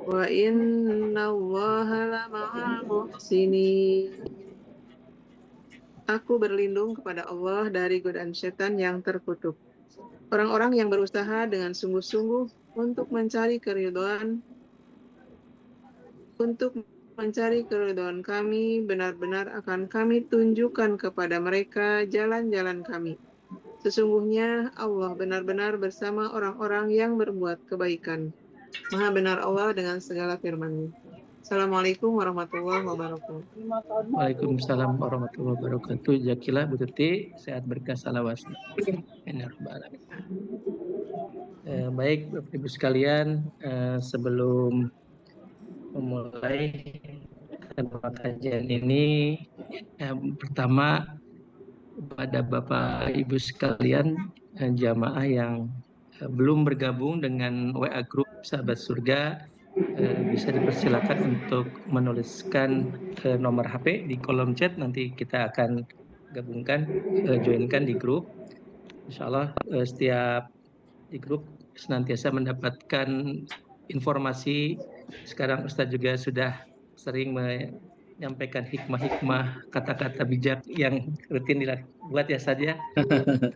wa innallaha lama'al muhsinin. Aku berlindung kepada Allah dari godaan setan yang terkutuk. Orang-orang yang berusaha dengan sungguh-sungguh untuk mencari keridhaan kami, benar-benar akan kami tunjukkan kepada mereka jalan-jalan kami. Sesungguhnya Allah benar-benar bersama orang-orang yang berbuat kebaikan. Maha benar Allah dengan segala firman-Nya. Assalamualaikum warahmatullahi wabarakatuh. Waalaikumsalam warahmatullahi wabarakatuh. Jazakallah Bu Tuti, sehat berkah salawat. Baik Bapak Ibu sekalian, sebelum memulai kajian ini, pertama pada Bapak Ibu sekalian, jamaah yang belum bergabung dengan WA Group Sahabat Surga, bisa dipersilakan untuk menuliskan nomor HP di kolom chat. Nanti kita akan gabungkan, joinkan di grup. Insya Allah setiap di grup senantiasa mendapatkan informasi. Sekarang Ustadz juga sudah sering menyampaikan hikmah-hikmah, kata-kata bijak yang rutin dibuat ya saja.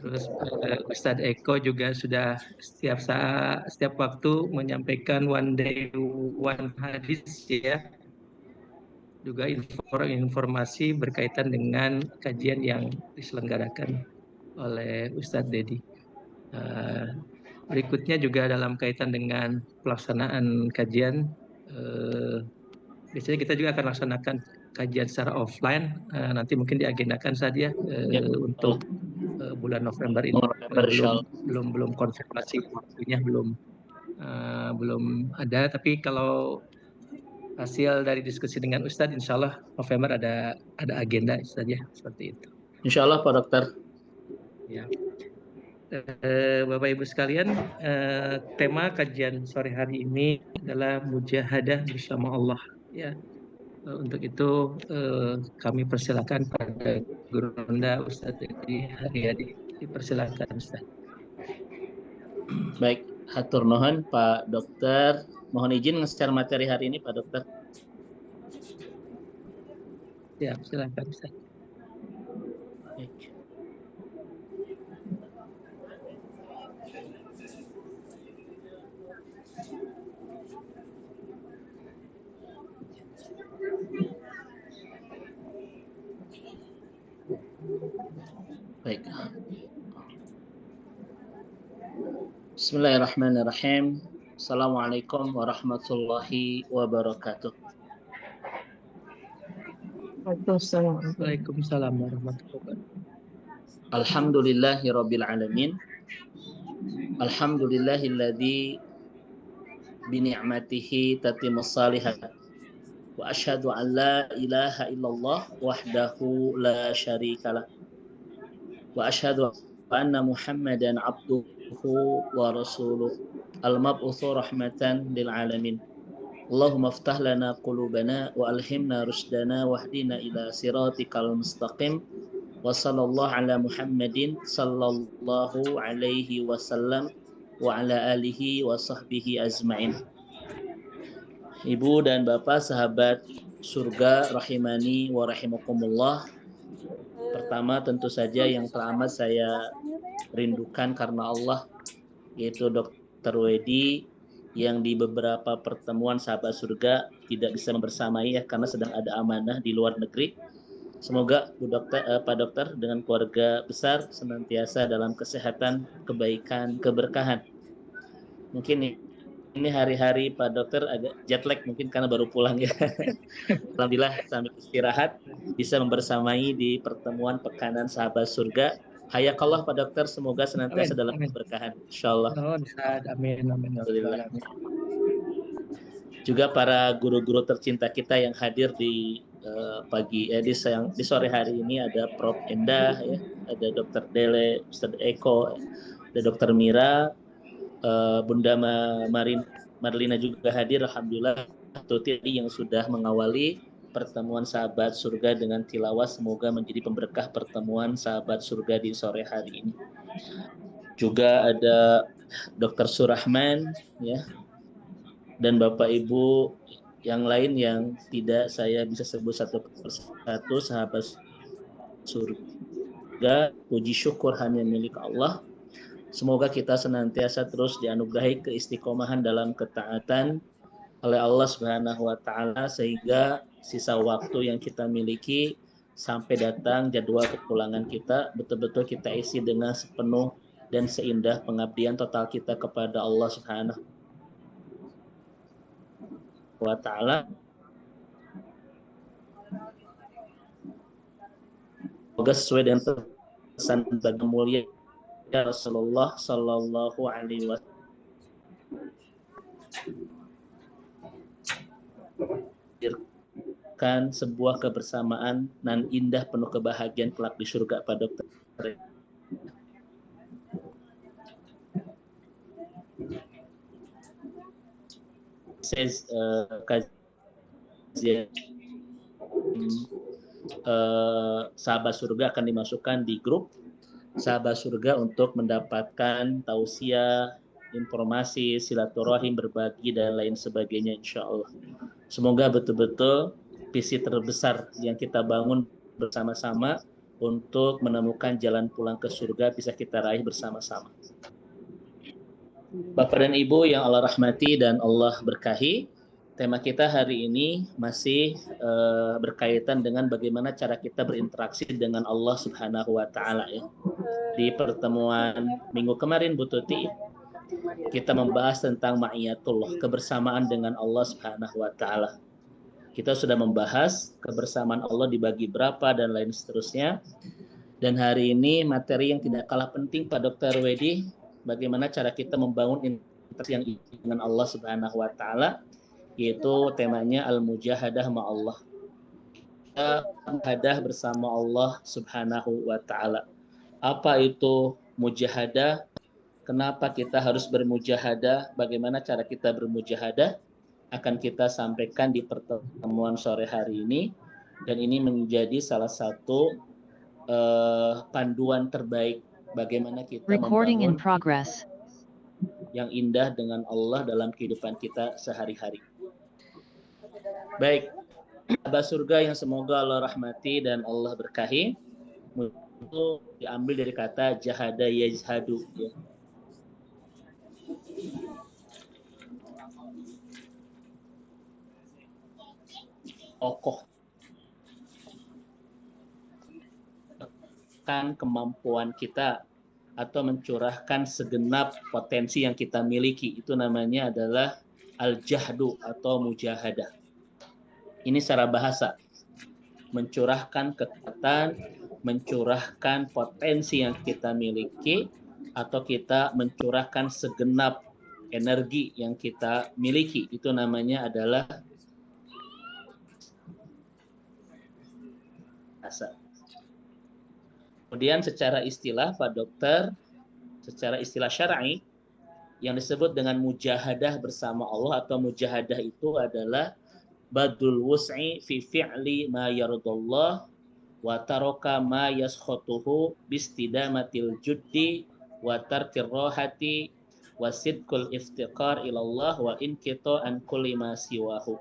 Terus Ustadz Eko juga sudah setiap waktu menyampaikan one day one hadis ya, juga informasi berkaitan dengan kajian yang diselenggarakan oleh Ustadz Dedi. Berikutnya juga dalam kaitan dengan pelaksanaan kajian, biasanya kita juga akan laksanakan kajian secara offline, nanti mungkin diagendakan saja untuk bulan November ini. Belum konfirmasi waktunya, belum ada, tapi kalau hasil dari diskusi dengan Ustadz, insya Allah November ada agenda saja seperti itu. Insya Allah Pak Dokter. Ya. Bapak Ibu sekalian, tema kajian sore hari ini adalah mujahadah bersama Allah. Ya, untuk itu kami persilakan pada Guru Ronda Ustadz Dedi Haryadi, dipersilakan Ustadz. Baik, hatur nuhun Pak Dokter. Mohon izin nge-share materi hari ini Pak Dokter. Ya, silakan Ustadz. Baik. Baik. Bismillahirrahmanirrahim. Assalamualaikum warahmatullahi wabarakatuh. Waalaikumsalam warahmatullahi wabarakatuh. Alhamdulillahirabbil alamin. Alhamdulillahilladzi bi ni'matihi tatimmus shalihat. Wa asyhadu an la ilaha illallah wahdahu la syarikalah. Wa asyhadu anna Muhammadan abduhu wa rasuluh al-mab'utsu rahmatan lil alamin. Allahumma aftah lana qulubana wa alhimna rushdana wahdina ila siratikal mustaqim. Wa sallallahu ala Muhammadin sallallahu alaihi wasallam wa ala alihi wa sahbihi azma'in. Ibu dan Bapak sahabat surga rahimani wa rahimakumullah. Pertama tentu saja yang teramat saya rindukan karena Allah, yaitu Dr. Wedi yang di beberapa pertemuan sahabat surga tidak bisa membersamai ya karena sedang ada amanah di luar negeri. Semoga Pak Dokter dengan keluarga besar senantiasa dalam kesehatan, kebaikan, keberkahan. Mungkin ini hari-hari Pak Dokter agak jet lag mungkin karena baru pulang ya. Alhamdulillah sambil istirahat bisa membersamai di pertemuan pekanan sahabat surga. Hayakallah Pak Dokter, semoga senantiasa dalam keberkahan. Insyaallah. Amin. Alhamdulillah. Juga para guru-guru tercinta kita yang hadir di di sore hari ini, ada Prof. Endah, ya, ada Dr. Dele, Ustaz Eko, ada Dr. Mira, Bunda Marlina juga hadir. Alhamdulillah, Tuti yang sudah mengawali pertemuan sahabat surga dengan tilawah, semoga menjadi pemberkah pertemuan sahabat surga di sore hari ini. Juga ada Dr. Surahman, ya, dan Bapak Ibu yang lain yang tidak saya bisa sebut satu persatu, sahabat surga, puji syukur hanya milik Allah. Semoga kita senantiasa terus dianugerahi keistiqomahan dalam ketaatan oleh Allah Subhanahu wa taala, sehingga sisa waktu yang kita miliki sampai datang jadwal kepulangan kita betul-betul kita isi dengan sepenuh dan seindah pengabdian total kita kepada Allah Subhanahu wa taala. Semoga sesuai dengan pesan baginda mulia Rasulullah sallallahu alaihi wasallam, kan sebuah kebersamaan nan indah penuh kebahagiaan kelak di surga pada dokter. Kajian sahabat surga akan dimasukkan di grup sahabat surga untuk mendapatkan tausiah, informasi, silaturahim, berbagi dan lain sebagainya, insya Allah. Semoga betul-betul visi terbesar yang kita bangun bersama-sama untuk menemukan jalan pulang ke surga bisa kita raih bersama-sama. Bapak dan Ibu yang Allah rahmati dan Allah berkahi, tema kita hari ini masih berkaitan dengan bagaimana cara kita berinteraksi dengan Allah Subhanahu wa taala ya. Di pertemuan minggu kemarin Bu Tuti, kita membahas tentang ma'iyatullah, kebersamaan dengan Allah Subhanahu wa taala. Kita sudah membahas kebersamaan Allah dibagi berapa dan lain seterusnya. Dan hari ini materi yang tidak kalah penting Pak Dr. Wedi, bagaimana cara kita membangun interaksi yang dengan Allah Subhanahu wa taala, yaitu temanya al-mujahadah ma'allah. Mujahadah bersama Allah Subhanahu wa taala. Apa itu mujahadah? Kenapa kita harus bermujahadah? Bagaimana cara kita bermujahadah? Akan kita sampaikan di pertemuan sore hari ini. Dan ini menjadi salah satu panduan terbaik bagaimana kita membangun yang indah dengan Allah dalam kehidupan kita sehari-hari. Baik, sahabat surga yang semoga Allah rahmati dan Allah berkahi, itu diambil dari kata jahada yajhadu ya. Kokoh kan kemampuan kita atau mencurahkan segenap potensi yang kita miliki, itu namanya adalah al-jahdu atau mujahadah. Ini secara bahasa, mencurahkan kekuatan, mencurahkan potensi yang kita miliki, atau kita mencurahkan segenap energi yang kita miliki, itu namanya adalah bahasa. Kemudian secara istilah Pak Dokter, secara istilah syar'i, yang disebut dengan mujahadah bersama Allah atau mujahadah itu adalah badul wus'i fi fi'li ma yardallah wa taraka ma yaskhutuhu bistidamatil juddi wa tarkir rohati wa sidqul iftiqar ilallah wa inkito an kulli ma siwahu.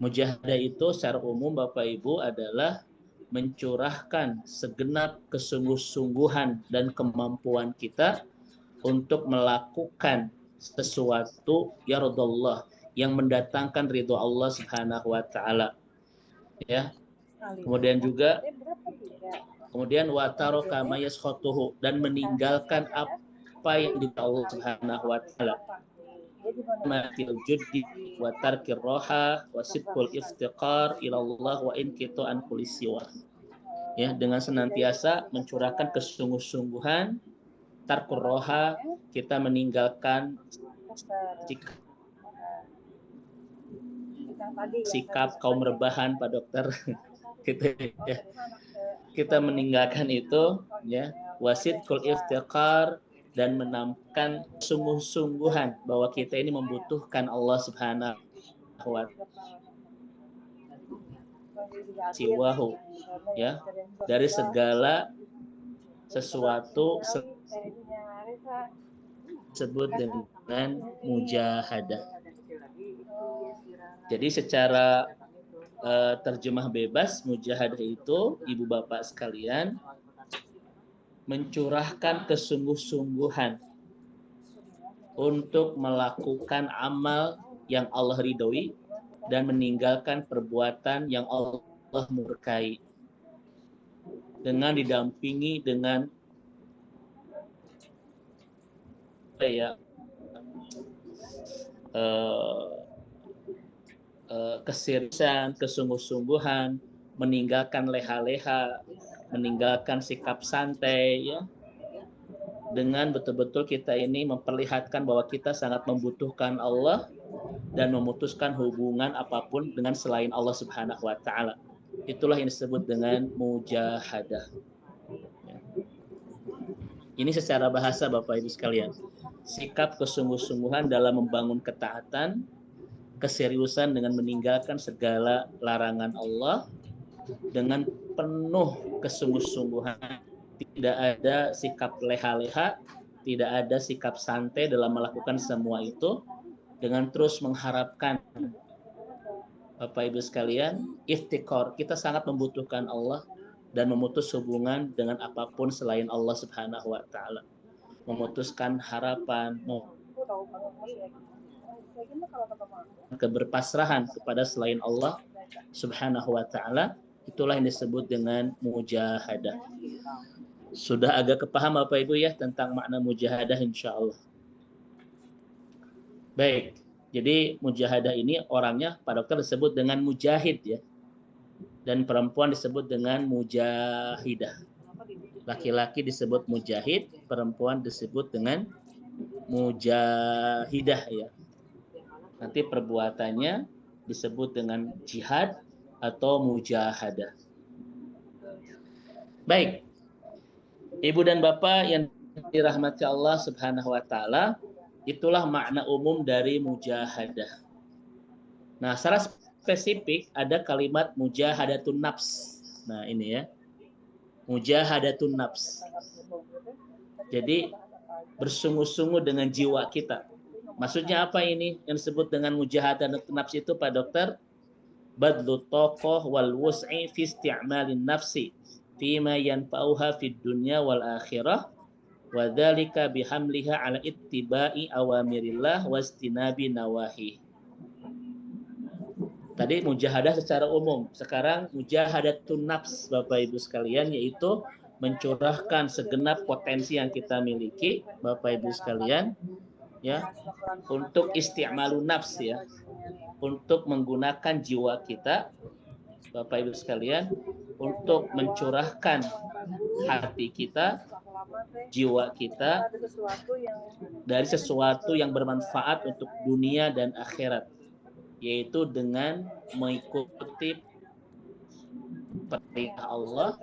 Mujahadah itu secara umum Bapak Ibu adalah mencurahkan segenap kesungguh-sungguhan dan kemampuan kita untuk melakukan sesuatu yardallah, yang mendatangkan ridho Allah Subhanahu wa taala. Ya. Kemudian juga wa taraka ma yaskhutuhu, dan meninggalkan apa yang diridhoi Allah Subhanahu wa taala. Matil juddi wa tarkir roha wa sidqul iftiqar ilallah wa inkito an kulli siwa. Ya, dengan senantiasa mencurahkan kesungguh-sungguhan, tarkur roha, kita meninggalkan sikap kaum rebahan Pak Dokter. Kita meninggalkan itu ya, wasidqul iftiqar, dan menampakkan sungguh-sungguhan bahwa kita ini membutuhkan Allah Subhanahu wa siwahu ya, dari segala sesuatu sebut dengan mujahadah. Jadi secara terjemah bebas, mujahadah itu, ibu bapak sekalian, mencurahkan kesungguh-sungguhan untuk melakukan amal yang Allah ridhoi dan meninggalkan perbuatan yang Allah murkai, dengan didampingi dengan keseriusan, kesungguh-sungguhan, meninggalkan leha-leha, meninggalkan sikap santai, ya, dengan betul-betul kita ini memperlihatkan bahwa kita sangat membutuhkan Allah dan memutuskan hubungan apapun dengan selain Allah Subhanahu wa taala. Itulah yang disebut dengan mujahadah. Ya. Ini secara bahasa Bapak Ibu sekalian. Sikap kesungguh-sungguhan dalam membangun ketaatan, keseriusan dengan meninggalkan segala larangan Allah dengan penuh kesungguh-sungguhan. Tidak ada sikap leha-leha, tidak ada sikap santai dalam melakukan semua itu, dengan terus mengharapkan, Bapak Ibu sekalian, iftikor, kita sangat membutuhkan Allah dan memutus hubungan dengan apapun selain Allah Subhanahu wa taala. Memutuskan harapan, keberpasrahan kepada selain Allah Subhanahu wa taala, itulah yang disebut dengan mujahadah. Sudah agak kepaham Bapak Ibu ya tentang makna mujahadah insyaallah. Baik, jadi mujahadah ini orangnya Pak Dokter disebut dengan mujahid ya. Dan perempuan disebut dengan mujahidah. Laki-laki disebut mujahid, perempuan disebut dengan mujahidah ya. Nanti perbuatannya disebut dengan jihad atau mujahadah. Baik. Ibu dan Bapak yang dirahmati Allah Subhanahu wa taala, itulah makna umum dari mujahadah. Nah, secara spesifik ada kalimat mujahadatun nafs. Nah, ini ya. Mujahadatun nafs. Jadi bersungguh-sungguh dengan jiwa kita. Maksudnya apa ini yang disebut dengan mujahadatun nafs itu Pak Dokter? Badlu taqah wal wus'i fi isti'malin nafsi fima yanfa'uha fid dunya wal akhirah wa dzalika bihamliha ala ittiba'i awamirillah wastinabi nawahi. Tadi mujahadah secara umum, sekarang mujahadatun nafs Bapak Ibu sekalian, yaitu mencurahkan segenap potensi yang kita miliki Bapak Ibu sekalian ya, untuk isti'malun nafs ya, untuk menggunakan jiwa kita Bapak Ibu sekalian, untuk mencurahkan hati kita, jiwa kita dari sesuatu yang bermanfaat untuk dunia dan akhirat, yaitu dengan mengikuti perintah Allah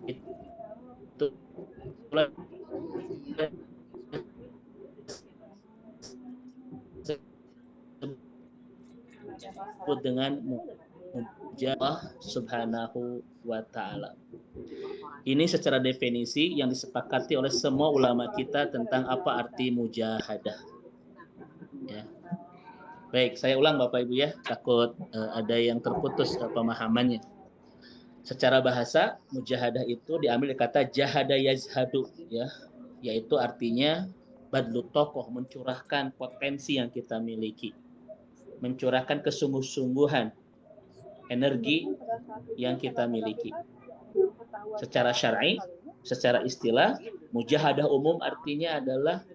itu disebut dengan mujahadah Subhanahu wa ta'ala. Ini secara definisi yang disepakati oleh semua ulama kita tentang apa arti mujahadah. Ya. Baik, saya ulang Bapak Ibu ya, takut ada yang terputus pemahamannya. Secara bahasa, mujahadah itu diambil dari kata jahada yazhadu ya, yaitu artinya badlu tokoh, mencurahkan potensi yang kita miliki, mencurahkan kesungguh-sungguhan, energi yang kita miliki. Secara syar'i, secara istilah, mujahadah umum artinya adalah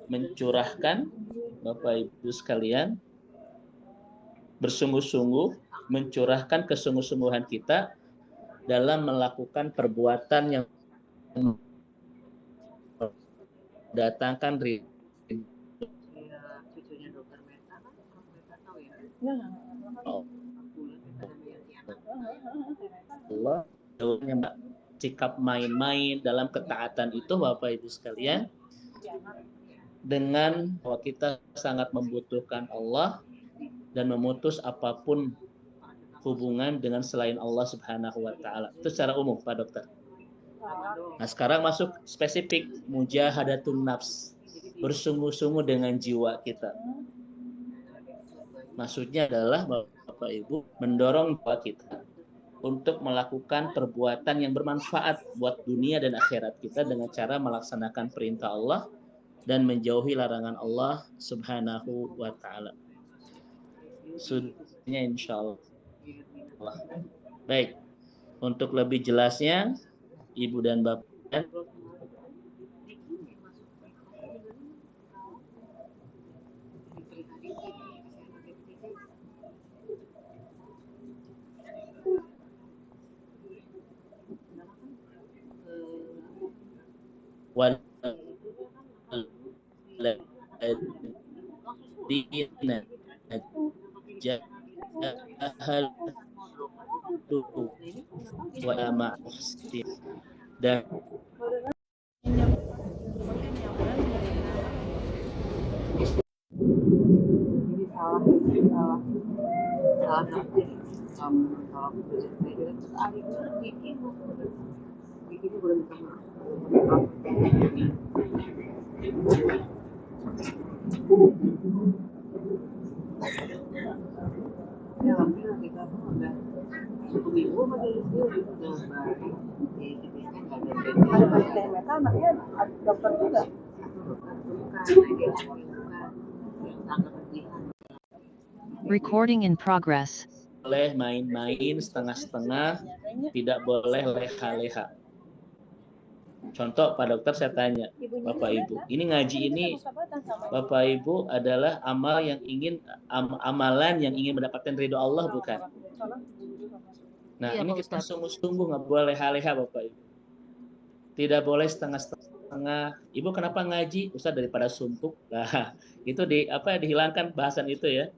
mencurahkan, Bapak Ibu sekalian, bersungguh-sungguh, mencurahkan kesungguh-sungguhan kita dalam melakukan perbuatan yang mendatangkan ridho Allah. Sikap main-main dalam ketaatan itu Bapak Ibu sekalian, dengan bahwa kita sangat membutuhkan Allah dan memutus apapun hubungan dengan selain Allah Subhanahu wa taala. Itu secara umum, Pak Dokter. Nah, sekarang masuk spesifik mujahadatun nafs. Bersungguh-sungguh dengan jiwa kita. Maksudnya adalah Bapak Ibu mendorong jiwa kita untuk melakukan perbuatan yang bermanfaat buat dunia dan akhirat kita dengan cara melaksanakan perintah Allah dan menjauhi larangan Allah Subhanahu wa taala. Sudahnya insyaallah. Baik. Untuk lebih jelasnya Ibu dan Bapak waladina jahadu wa ma'ahsin dan Recording in progress. boleh main-main setengah-setengah, tidak boleh leha-leha. Contoh Pak Dokter saya tanya, Bapak Ibu, ini ngaji ini Bapak Ibu adalah amalan yang ingin mendapatkan ridho Allah bukan? Nah, ini kita sungguh-sungguh nggak boleh leha-leha Bapak Ibu. Tidak boleh setengah-setengah. Ibu kenapa ngaji? Ustaz daripada sumpuk. Nah, itu dihilangkan bahasan itu ya.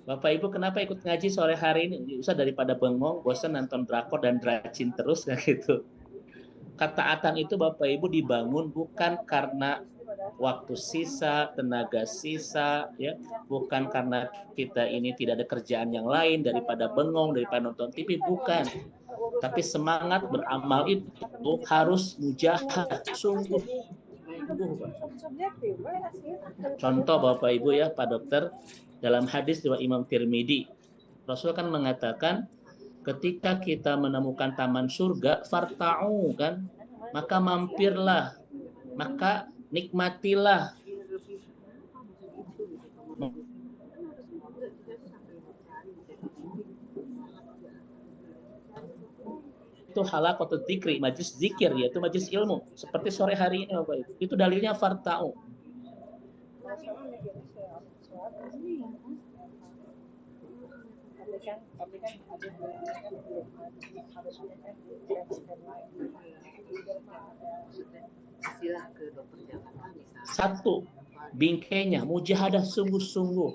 Bapak Ibu kenapa ikut ngaji sore hari ini? Ustaz daripada bengong, bosan nonton drakor dan dracin terus kayak gitu. Ketaatan itu Bapak Ibu dibangun bukan karena waktu sisa, tenaga sisa, ya, bukan karena kita ini tidak ada kerjaan yang lain daripada bengong, daripada nonton TV, bukan. Tapi semangat beramal itu harus mujahad, sungguh. Contoh Bapak Ibu ya, Pak Dokter, dalam hadis riwayat Imam Tirmidzi, Rasul kan mengatakan ketika kita menemukan taman surga, farta'u kan, maka mampirlah, maka nikmatilah. Itu halaqatul dzikri, majlis zikir, yaitu majlis ilmu, seperti sore hari ini Bapak Ibu. Itu dalilnya farta'u. Satu, bingkainya mujahadah sungguh-sungguh,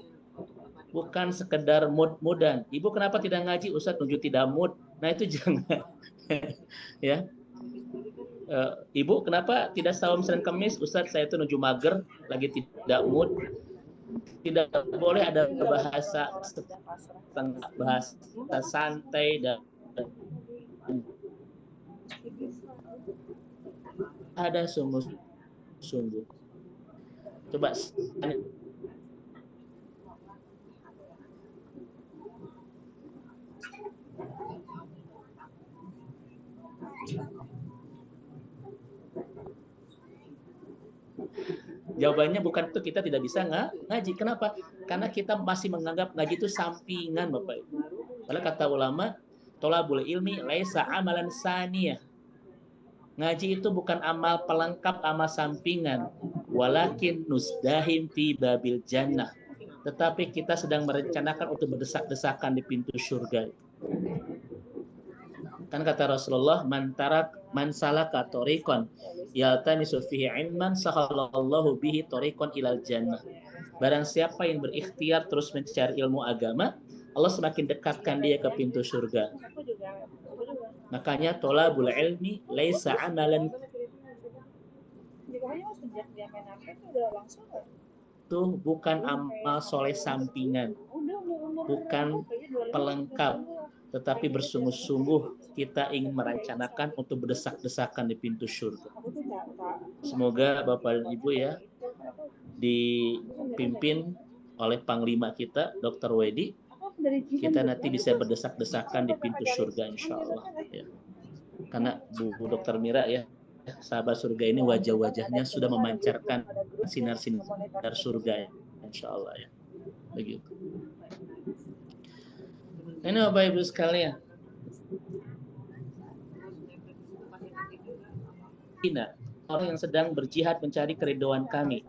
bukan sekedar mood-moodan. Ibu kenapa tidak ngaji? Ustaz tunjuk tidak mood. Nah itu jangan. Ya. Ibu kenapa tidak saum Senin Kamis? Ustaz saya itu nuju mager, lagi tidak mood. Tidak boleh ada bahasa santai dan ada sungguh-sungguh. Coba jawabannya bukan itu, kita tidak bisa ngaji. Kenapa? Karena kita masih menganggap ngaji itu sampingan Bapak Ibu. Kalau kata ulama, tolabul ilmi laisa amalan saniyah. Ngaji itu bukan amal pelengkap, amal sampingan. Walakin nusdahim fi babil jannah. Tetapi kita sedang merencanakan untuk berdesak-desakan di pintu surga. Kan kata Rasulullah, man salaka tariqan yaltamisu fihi ilman sahalallahu bihi tariqan ilal jannah. Barang siapa yang berikhtiar terus mencari ilmu agama, Allah semakin dekatkan dia ke pintu surga. Makanya tolabul ilmi laisa amalan. itu bukan amal soleh sampingan, bukan pelengkap, tetapi bersungguh-sungguh kita ingin merencanakan untuk berdesak-desakan di pintu surga. Semoga Bapak dan Ibu ya dipimpin oleh Panglima kita, Dr. Wedi, kita nanti bisa berdesak-desakan di pintu surga insya Allah. Ya. Karena Bu Dr. Mira ya, sahabat surga ini wajah-wajahnya sudah memancarkan sinar-sinar surga insya Allah ya. Begitu. Ini Bapak Ibu sekalian. Orang yang sedang berjihad mencari keridhaan kami.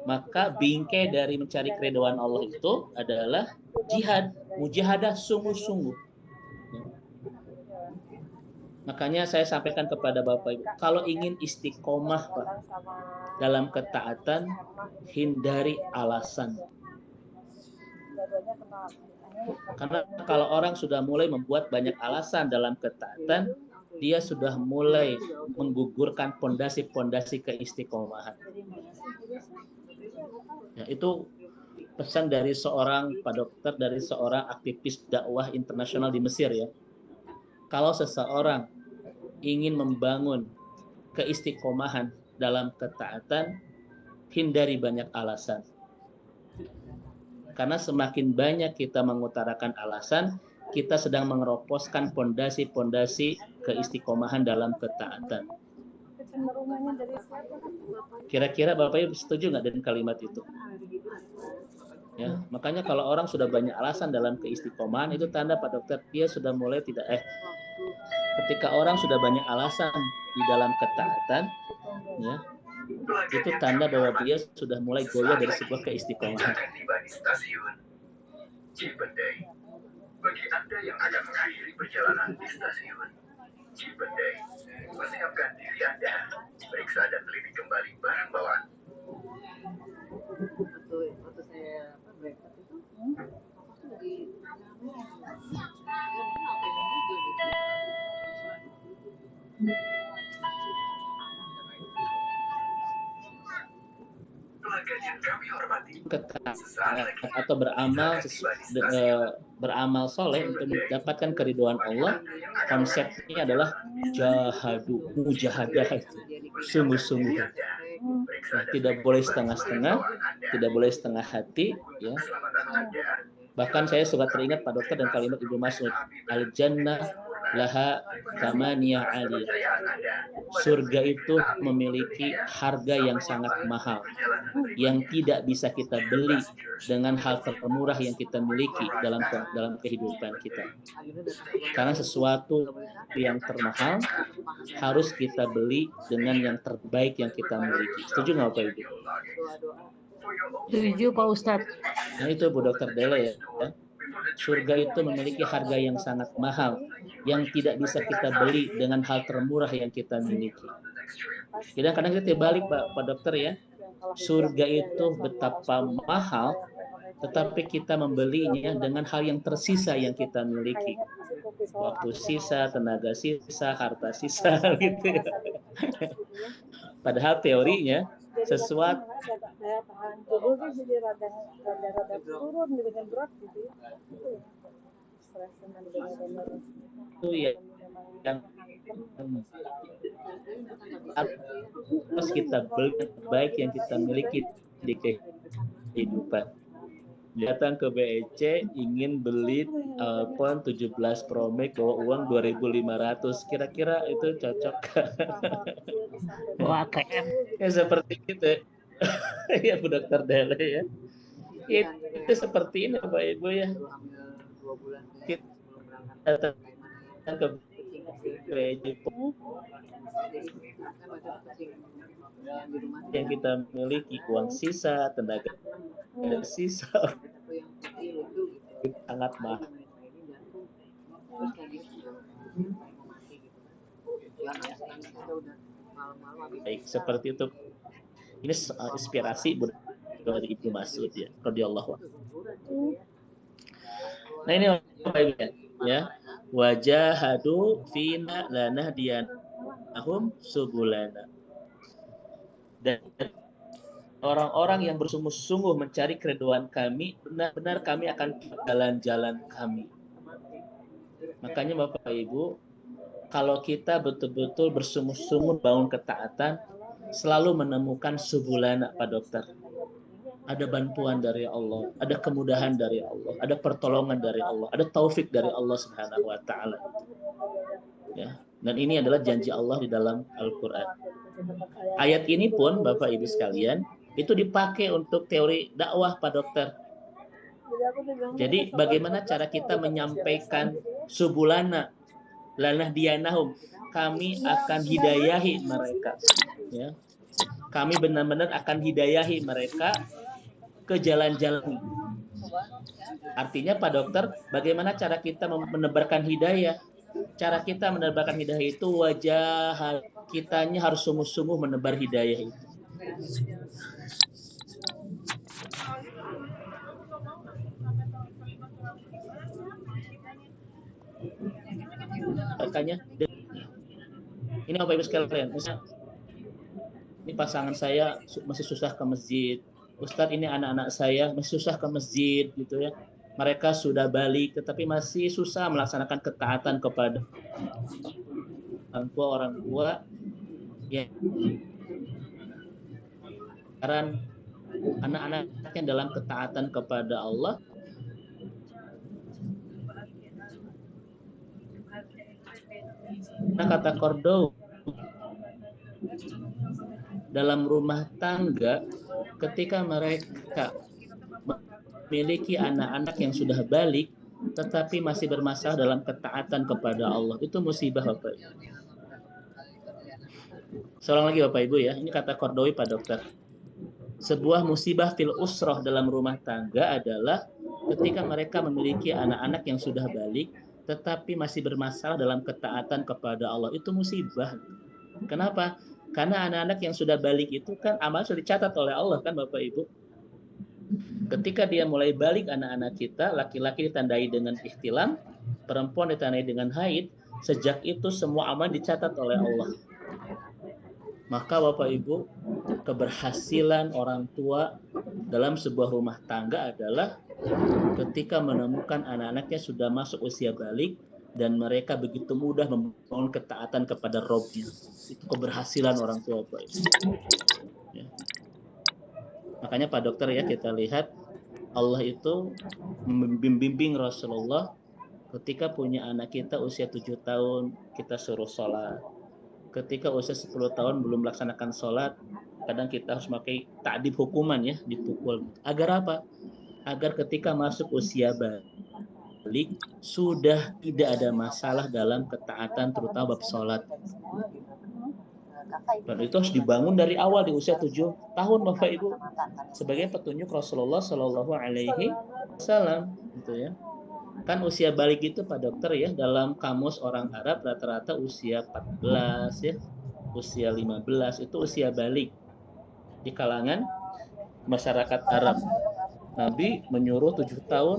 Maka bingkai dari mencari keridhaan Allah itu adalah jihad, mujahadah sungguh-sungguh. Makanya saya sampaikan kepada Bapak Ibu, kalau ingin istiqomah Pak, dalam ketaatan, hindari alasan. Karena kalau orang sudah mulai membuat banyak alasan dalam ketaatan, dia sudah mulai menggugurkan pondasi-pondasi keistiqomahan. Ya, itu pesan dari seorang Pak Dokter, dari seorang aktivis dakwah internasional di Mesir ya. Kalau seseorang ingin membangun keistiqomahan dalam ketaatan, hindari banyak alasan. Karena semakin banyak kita mengutarakan alasan, kita sedang mengeroposkan pondasi-pondasi keistiqomahan dalam ketaatan. Kira-kira Bapak Ibu setuju nggak dengan kalimat itu? Ya, makanya kalau orang sudah banyak alasan dalam keistiqomahan, itu tanda Pak Dokter dia sudah mulai tidak ketika orang sudah banyak alasan di dalam ketaatan, ya, itu tanda bahwa dia sudah mulai goyah dari sebuah keistiqomahan. Bagi Anda yang akan mengakhiri perjalanan di stasiun Cipendei, persiapkan diri Anda, periksa dan teliti kembali barang bawaan. Waktu saya breakfast itu, atau beramal soleh untuk mendapatkan keridhaan Allah, konsepnya adalah jahadu, mujahadah, sungguh-sungguh. Tidak boleh setengah-setengah, tidak boleh setengah hati, ya. Bahkan saya suka teringat Pak Dokter dan kalimat Ibnu Mas'ud, al-jannah laha thamaniyah aliyah. Surga itu memiliki harga yang sangat mahal, yang tidak bisa kita beli dengan hal termurah yang kita miliki dalam kehidupan kita. Karena sesuatu yang termahal harus kita beli dengan yang terbaik yang kita miliki. Setuju nggak Pak Ibu? Setuju Pak Ustadz. Nah itu Bu Dokter Dele ya. Surga itu memiliki harga yang sangat mahal, yang tidak bisa kita beli dengan hal termurah yang kita miliki. Kadang-kadang kita balik Pak Dokter ya. Surga itu betapa mahal, tetapi kita membelinya dengan hal yang tersisa yang kita miliki. Waktu sisa, tenaga sisa, harta sisa gitu ya. Padahal teorinya sesuatu daya tahan tubuh kan jadi rada turun dengan berat gitu ya. Stres dengan benar-benar itu yang harus kita beli baik yang kita miliki di kehidupan. Datang ke BEC ingin beli iPhone 17 Pro Max bawa uang 2.500, kira-kira itu cocok? bawa ATM Ya seperti itu ya Bu Dokter Dele ya. Itu seperti ini Bapak Ibu ya. Kita datang ke BEC yang kita miliki, uang sisa, tenaga sisa sangat mahal. Baik, seperti itu. Ini inspirasi dari Ibnu Mas'ud ya, radhiyallahu anhu. Nah ini ya, wajahadu fina lanahdiyannahum subulana. Dan orang-orang yang bersungguh-sungguh mencari keridhaan kami, benar-benar kami akan jalan-jalan kami. Makanya Bapak Ibu, kalau kita betul-betul bersungguh-sungguh bangun ketaatan, selalu menemukan subulana, Pak Dokter. Ada bantuan dari Allah, ada kemudahan dari Allah, ada pertolongan dari Allah, ada taufik dari Allah Subhanahu wa taala. Ya. Dan ini adalah janji Allah di dalam Al-Qur'an. Ayat ini pun Bapak Ibu sekalian, itu dipakai untuk teori dakwah, Pak Dokter. Jadi bagaimana cara kita menyampaikan subulana lanah dianahum, kami akan hidayahi mereka, ya. Kami benar-benar akan hidayahi mereka ke jalan-jalan. Artinya Pak Dokter, bagaimana cara kita menebarkan hidayah? Cara kita menebarkan hidayah itu wajah kitanya harus sungguh-sungguh menebar hidayah itu. Makanya ini Bapak Ibu sekalian, misalnya ini pasangan saya masih susah ke masjid, Ustadz ini anak-anak saya masih susah ke masjid gitu ya, mereka sudah balik tetapi masih susah melaksanakan ketaatan kepada orang tua ya, karena anak-anaknya dalam ketaatan kepada Allah. Nah, kata Kordo, dalam rumah tangga ketika mereka memiliki anak-anak yang sudah balik tetapi masih bermasalah dalam ketaatan kepada Allah, itu musibah Bapak. Seorang lagi Bapak Ibu ya, ini kata Kordowi Pak Dokter. Sebuah musibah fil usroh dalam rumah tangga adalah ketika mereka memiliki anak-anak yang sudah balik tetapi masih bermasalah dalam ketaatan kepada Allah, itu musibah. Kenapa? Karena anak-anak yang sudah balik itu kan amal sudah dicatat oleh Allah kan Bapak Ibu. Ketika dia mulai balik anak-anak kita, laki-laki ditandai dengan ihtilam, perempuan ditandai dengan haid, sejak itu semua amal dicatat oleh Allah. Maka Bapak Ibu, keberhasilan orang tua dalam sebuah rumah tangga adalah ketika menemukan anak-anaknya sudah masuk usia balik dan mereka begitu mudah membangun ketaatan kepada Rabb-nya. Itu keberhasilan orang tua Bapak Ibu. Ya. Makanya Pak Dokter ya, kita lihat Allah itu membimbing Rasulullah ketika punya anak kita usia 7 tahun, kita suruh sholat. Ketika usia 10 tahun belum melaksanakan sholat, kadang kita harus pakai ta'dib hukuman ya, dipukul. Agar apa? Agar ketika masuk usia balik, sudah tidak ada masalah dalam ketaatan, terutama bab sholat. Dan itu harus dibangun dari awal di usia 7 tahun Bapak Ibu, sebagai petunjuk Rasulullah Shallallahu Alaihi Wasallam, gitu ya. Kan usia balik itu Pak Dokter ya, dalam kamus orang Arab rata-rata usia 14 ya, usia 15 itu usia balik di kalangan masyarakat Arab. Nabi menyuruh 7 tahun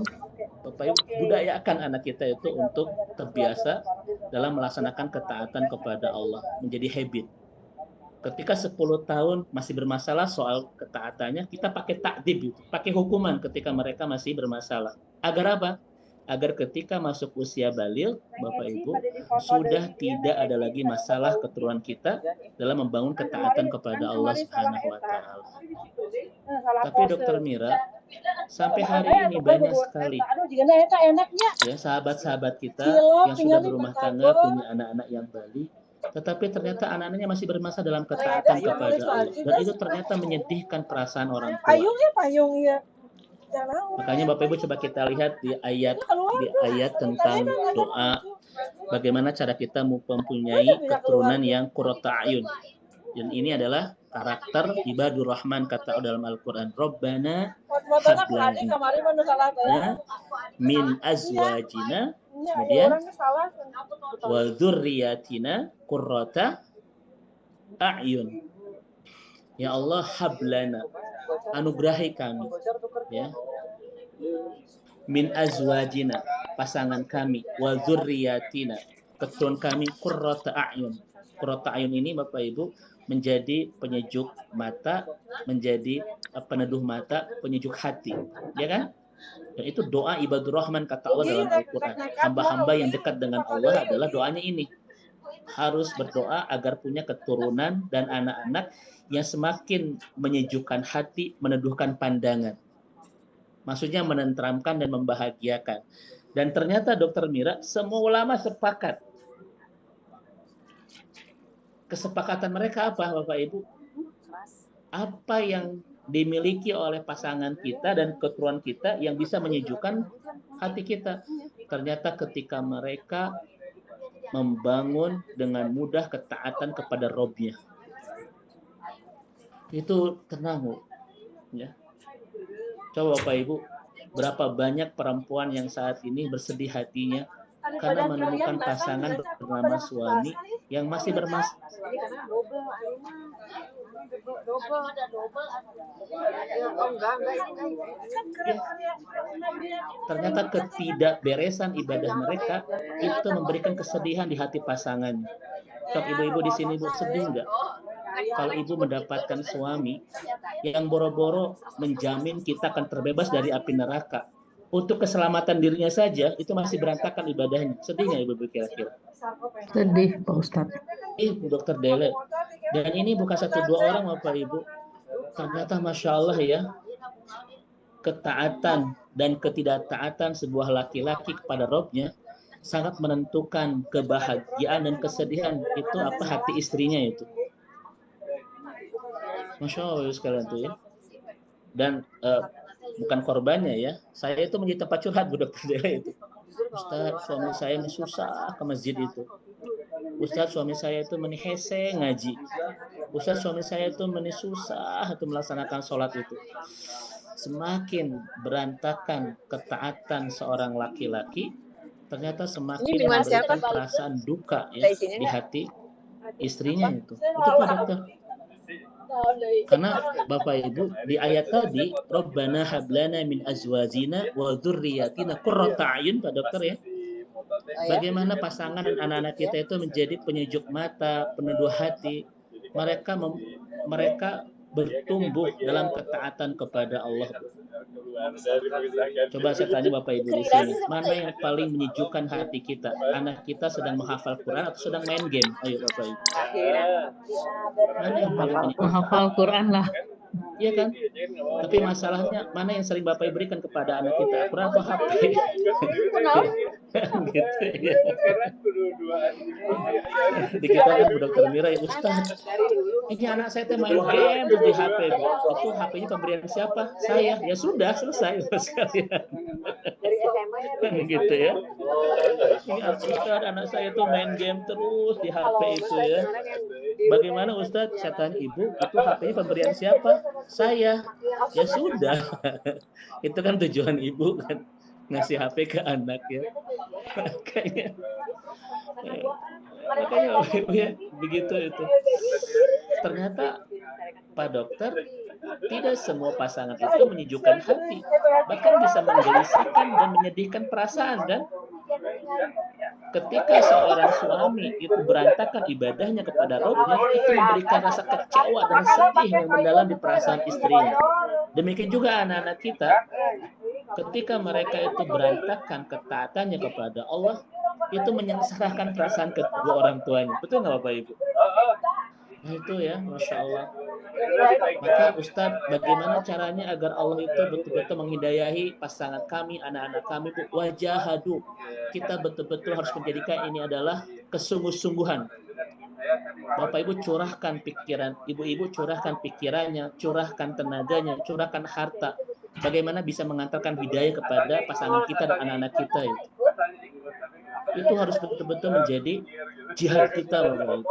Bapak Ibu budayakan anak kita itu untuk terbiasa dalam melaksanakan ketaatan kepada Allah, menjadi habit. Ketika 10 tahun masih bermasalah soal ketaatannya, kita pakai takdib, pakai hukuman ketika mereka masih bermasalah. Agar apa? Agar ketika masuk usia baligh, Bapak Ibu, sudah tidak ada lagi masalah keturunan kita dalam membangun ketaatan kepada Allah Subhanahu wa taala. Tapi Dokter Mira, sampai hari ini banyak sekali ya sahabat-sahabat kita yang sudah berumah tangga, punya anak-anak yang balik, tetapi ternyata anak-anaknya masih bermasalah dalam ketaatan kepada Allah, dan itu ternyata menyedihkan perasaan orang tua. Makanya Bapak Ibu coba kita lihat di ayat tentang doa, bagaimana cara kita mempunyai keturunan yang qurrata a'yun. Dan ini adalah karakter ibadur rahman, kata dalam Al-Qur'an, Rabbana hablana min azwajina, kemudian wa dzurriyyatina qurrata a'yun. Ya Allah, hablana, anugerahi kami ya, min azwajina, pasangan kami, wa dzurriyyatina, keturunan kami, qurrata a'yun. Qurrata a'yun ini Bapak Ibu menjadi penyejuk mata, menjadi peneduh mata, penyejuk hati, ya kan? Dan itu doa ibadur rahman kata Allah dalam Al-Quran. Hamba-hamba yang dekat dengan Allah adalah doanya ini. Harus berdoa agar punya keturunan dan anak-anak yang semakin menyejukkan hati, meneduhkan pandangan. Maksudnya menenteramkan dan membahagiakan. Dan ternyata Dr. Mira, semua ulama sepakat. Kesepakatan mereka apa, Bapak Ibu? Apa yang dimiliki oleh pasangan kita dan keturunan kita yang bisa menyejukkan hati kita. Ternyata ketika mereka membangun dengan mudah ketaatan kepada Robnya, itu tenang, Bu. Ya. Coba Bapak Ibu, berapa banyak perempuan yang saat ini bersedih hatinya karena menemukan pasangan bernama suami yang masih bermasalah. Ternyata ketidakberesan ibadah mereka itu memberikan kesedihan di hati pasangannya. Sok ibu-ibu di sini, Bu, sedih nggak? Kalau ibu mendapatkan suami yang boro-boro menjamin kita akan terbebas dari api neraka, untuk keselamatan dirinya saja itu masih berantakan ibadahnya. Sedih nggak ibu kira-kira? Sedih, Pak Ustadz. Bu Dokter Dele. Dan ini bukan satu dua orang, Bapak Ibu. Ternyata Masya Allah ya, ketaatan dan ketidaktaatan sebuah laki-laki kepada Robnya sangat menentukan kebahagiaan dan kesedihan itu apa hati istrinya itu. Masya Allah sekalian tuh ya. Dan bukan korbannya ya. Saya itu menjadi tempat curhat Bu Dokter Dele itu. Ustaz, suami saya ini susah ke masjid itu. Ustaz, suami saya itu menihese ngaji. Ustaz, suami saya itu susah untuk melaksanakan sholat itu. Semakin berantakan ketaatan seorang laki-laki, ternyata semakin memberikan perasaan duka ya di hati istrinya itu. Itu Pak Dokter. Karena Bapak Ibu di ayat tadi Rabbana hablana min azwajina wa dzurriyyatina qurrata a'yun Pak Dokter ya. Bagaimana pasangan dan anak-anak kita itu menjadi penyejuk mata, peneduh hati. Mereka bertumbuh dalam ketaatan kepada Allah. Coba saya tanya Bapak Ibu di sini, mana yang paling menyejukkan hati kita? Anak kita sedang menghafal Quran atau sedang main game? Ayo Bapak Ibu. Mana yang paling menyejukkan? Menghafal Quran lah. Iya kan? Tapi masalahnya mana yang sering Bapak berikan kepada anak kita? Quran atau HP? Gitu ya. Di kita kan Bu Dokter Mira, ya Ustaz, ini anak saya main game di HP. Itu HP-nya pemberian siapa? Saya. Ya sudah, selesai sekalian. Gitu ya. Ini Ustaz, anak saya tuh main game terus di HP itu ya. Bagaimana Ustaz? Saya tanya ibu, itu HP-nya pemberian siapa? Saya. Ya sudah. Itu kan tujuan ibu kan, ngasih HP ke anak ya. Makanya ibu ya, begitu itu. Ternyata Pak Dokter, tidak semua pasangan itu menyejukkan hati, bahkan bisa menggelisahkan dan menyedihkan perasaan. Dan ketika seorang suami itu berantakan ibadahnya kepada Rabbnya, itu memberikan rasa kecewa dan sedih yang mendalam di perasaan istrinya. Demikian juga anak-anak kita, ketika mereka itu berantakan ketaatannya kepada Allah, itu menyengsarakan perasaan kedua orang tuanya. Betul nggak Bapak Ibu? Nah itu ya, Masya Allah. Maka Ustadz, bagaimana caranya agar Allah itu betul-betul menghidayahi pasangan kami, anak-anak kami, wajahadu. Kita betul-betul harus menjadikan ini adalah kesungguh-sungguhan. Bapak Ibu curahkan pikiran, ibu-ibu curahkan pikirannya, curahkan tenaganya, curahkan harta. Bagaimana bisa mengantarkan hidayah kepada pasangan kita dan anak-anak kita itu. Itu harus betul-betul menjadi jihad kita, Bapak Ibu.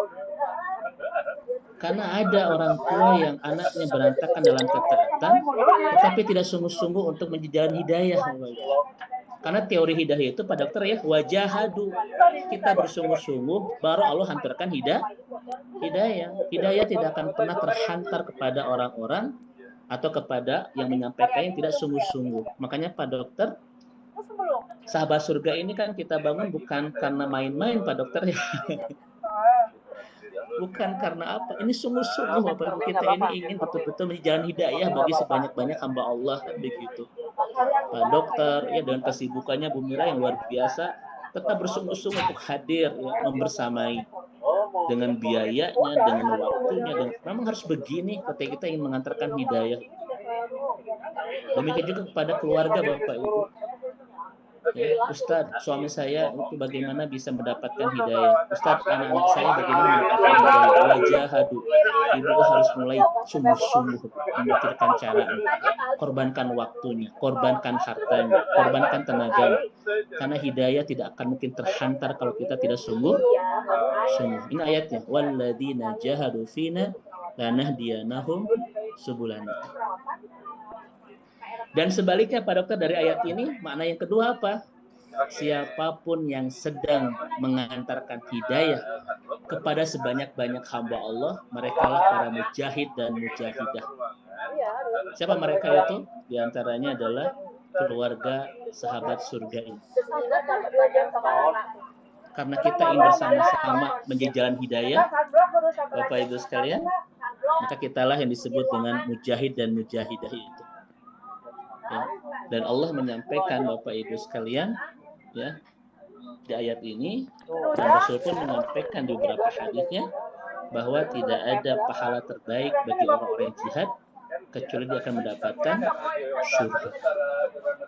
Karena ada orang tua yang anaknya berantakan dalam ketaatan, tetapi tidak sungguh-sungguh untuk menjalan hidayah. Karena teori hidayah itu Pak Dokter ya, wajahadu. Kita bersungguh-sungguh, baru Allah hantarkan hidayah. Hidayah tidak akan pernah terhantar kepada orang-orang atau kepada yang menyampaikan yang tidak sungguh-sungguh. Makanya Pak Dokter, sahabat surga ini kan kita bangun bukan karena main-main Pak Dokter ya. Bukan karena apa? Ini sungguh-sungguh Bapak Ibu, kita ini ingin betul-betul menjadi jalan hidayah bagi sebanyak-banyak hamba Allah, kan begitu. Pak Dokter ya dengan kesibukannya Bu Mira yang luar biasa tetap bersungguh-sungguh untuk hadir ya, membersamai dengan biayanya, dengan waktunya, dan memang harus begini ketika kita ingin mengantarkan hidayah. Demikian juga kepada keluarga Bapak Ibu. Ya, Ustadz, suami saya itu bagaimana bisa mendapatkan hidayah? Ustadz, anak-anak saya bagaimana mendapatkan hidayah? Wajahadu, ibu harus mulai sungguh-sungguh memikirkan caranya, korbankan waktunya, korbankan hartanya, korbankan tenaganya. Karena hidayah tidak akan mungkin terhantar kalau kita tidak sungguh. Ini ayatnya, walladzina jahadu fina lanahdiyanahum subulana. Dan sebaliknya Pak Dokter dari ayat ini, makna yang kedua apa? Siapapun yang sedang mengantarkan hidayah kepada sebanyak-banyak hamba Allah, merekalah para mujahid dan mujahidah. Siapa mereka itu? Di antaranya adalah keluarga sahabat surga ini. Karena kita ingin bersama-sama menjadi jalan hidayah, Bapak Ibu sekalian, maka kitalah yang disebut dengan mujahid dan mujahidah itu. Ya. Dan Allah menyampaikan Bapak Ibu sekalian ya di ayat ini, dan Rasul pun menyampaikan di beberapa hadisnya bahwa tidak ada pahala terbaik bagi orang-orang jihad kecuali dia akan mendapatkan surga.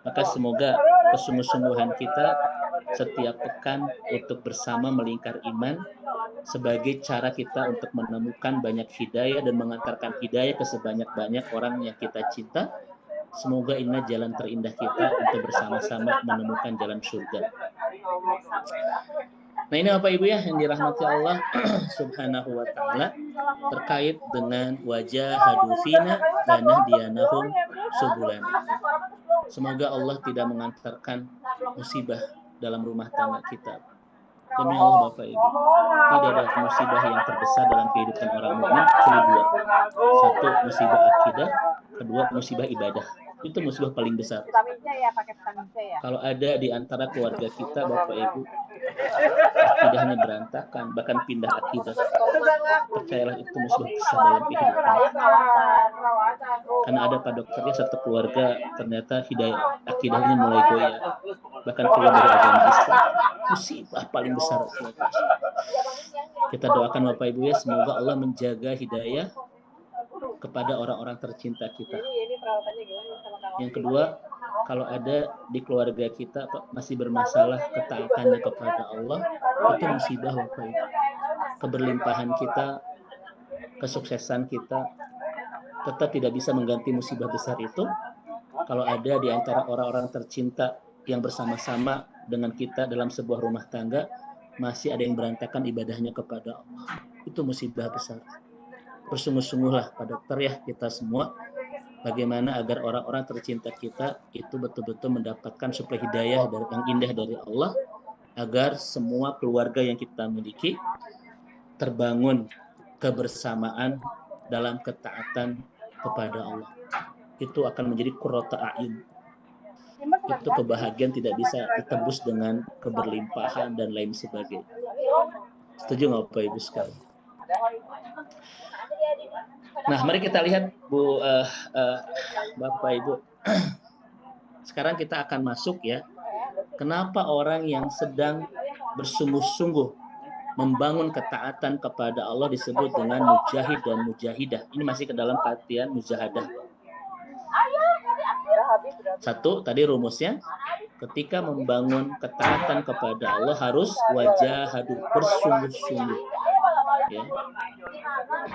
Maka semoga kesungguh-sungguhan kita setiap pekan untuk bersama melingkar iman sebagai cara kita untuk menemukan banyak hidayah dan mengantarkan hidayah ke sebanyak-banyak orang yang kita cinta. Semoga inilah jalan terindah kita untuk bersama-sama menemukan jalan surga. Nah ini Bapak Ibu ya yang dirahmati Allah Subhanahu wa Ta'ala terkait dengan wajah hadufina lanahdiyanahum subulan. Semoga Allah tidak mengantarkan musibah dalam rumah tangga kita. Demi Allah Bapak Ibu, tidak ada musibah yang terbesar dalam kehidupan orang mukmin kecuali dua. Satu, musibah akidah, kedua musibah ibadah. Itu musibah paling besar. Kalau ada di antara keluarga kita Bapak Ibu akidahnya berantakan, bahkan pindah akidah, percayalah itu musibah besar dalam kehidupan. Karena ada Pak Dokternya satu keluarga ternyata hidayah akidahnya mulai goyah, bahkan keluar dari agama Islam. Musibah paling besar. Kita doakan Bapak Ibu ya, semoga Allah menjaga hidayah kepada orang-orang tercinta kita. Yang kedua, kalau ada di keluarga kita masih bermasalah ketaatannya kepada Allah, itu musibah Bapak Ibu. Keberlimpahan kita, kesuksesan kita tetap tidak bisa mengganti musibah besar itu. Kalau ada di antara orang-orang tercinta yang bersama-sama dengan kita dalam sebuah rumah tangga masih ada yang berantakan ibadahnya kepada Allah, itu musibah besar. Bersungguh-sungguhlah Pak Dokter ya kita semua, bagaimana agar orang-orang tercinta kita itu betul-betul mendapatkan suplai hidayah yang indah dari Allah, agar semua keluarga yang kita miliki terbangun kebersamaan dalam ketaatan kepada Allah. Itu akan menjadi qurrata a'yun. Itu kebahagiaan tidak bisa ditebus dengan keberlimpahan dan lain sebagainya. Setuju nggak Bapak Ibu sekalian? Nah, mari kita lihat Bapak Ibu. Sekarang kita akan masuk ya. Kenapa orang yang sedang bersungguh-sungguh membangun ketaatan kepada Allah disebut dengan mujahid dan mujahidah? Ini masih ke dalam katian mujahadah. Satu, tadi rumusnya, ketika membangun ketaatan kepada Allah harus wajahadu, bersungguh-sungguh. Ya.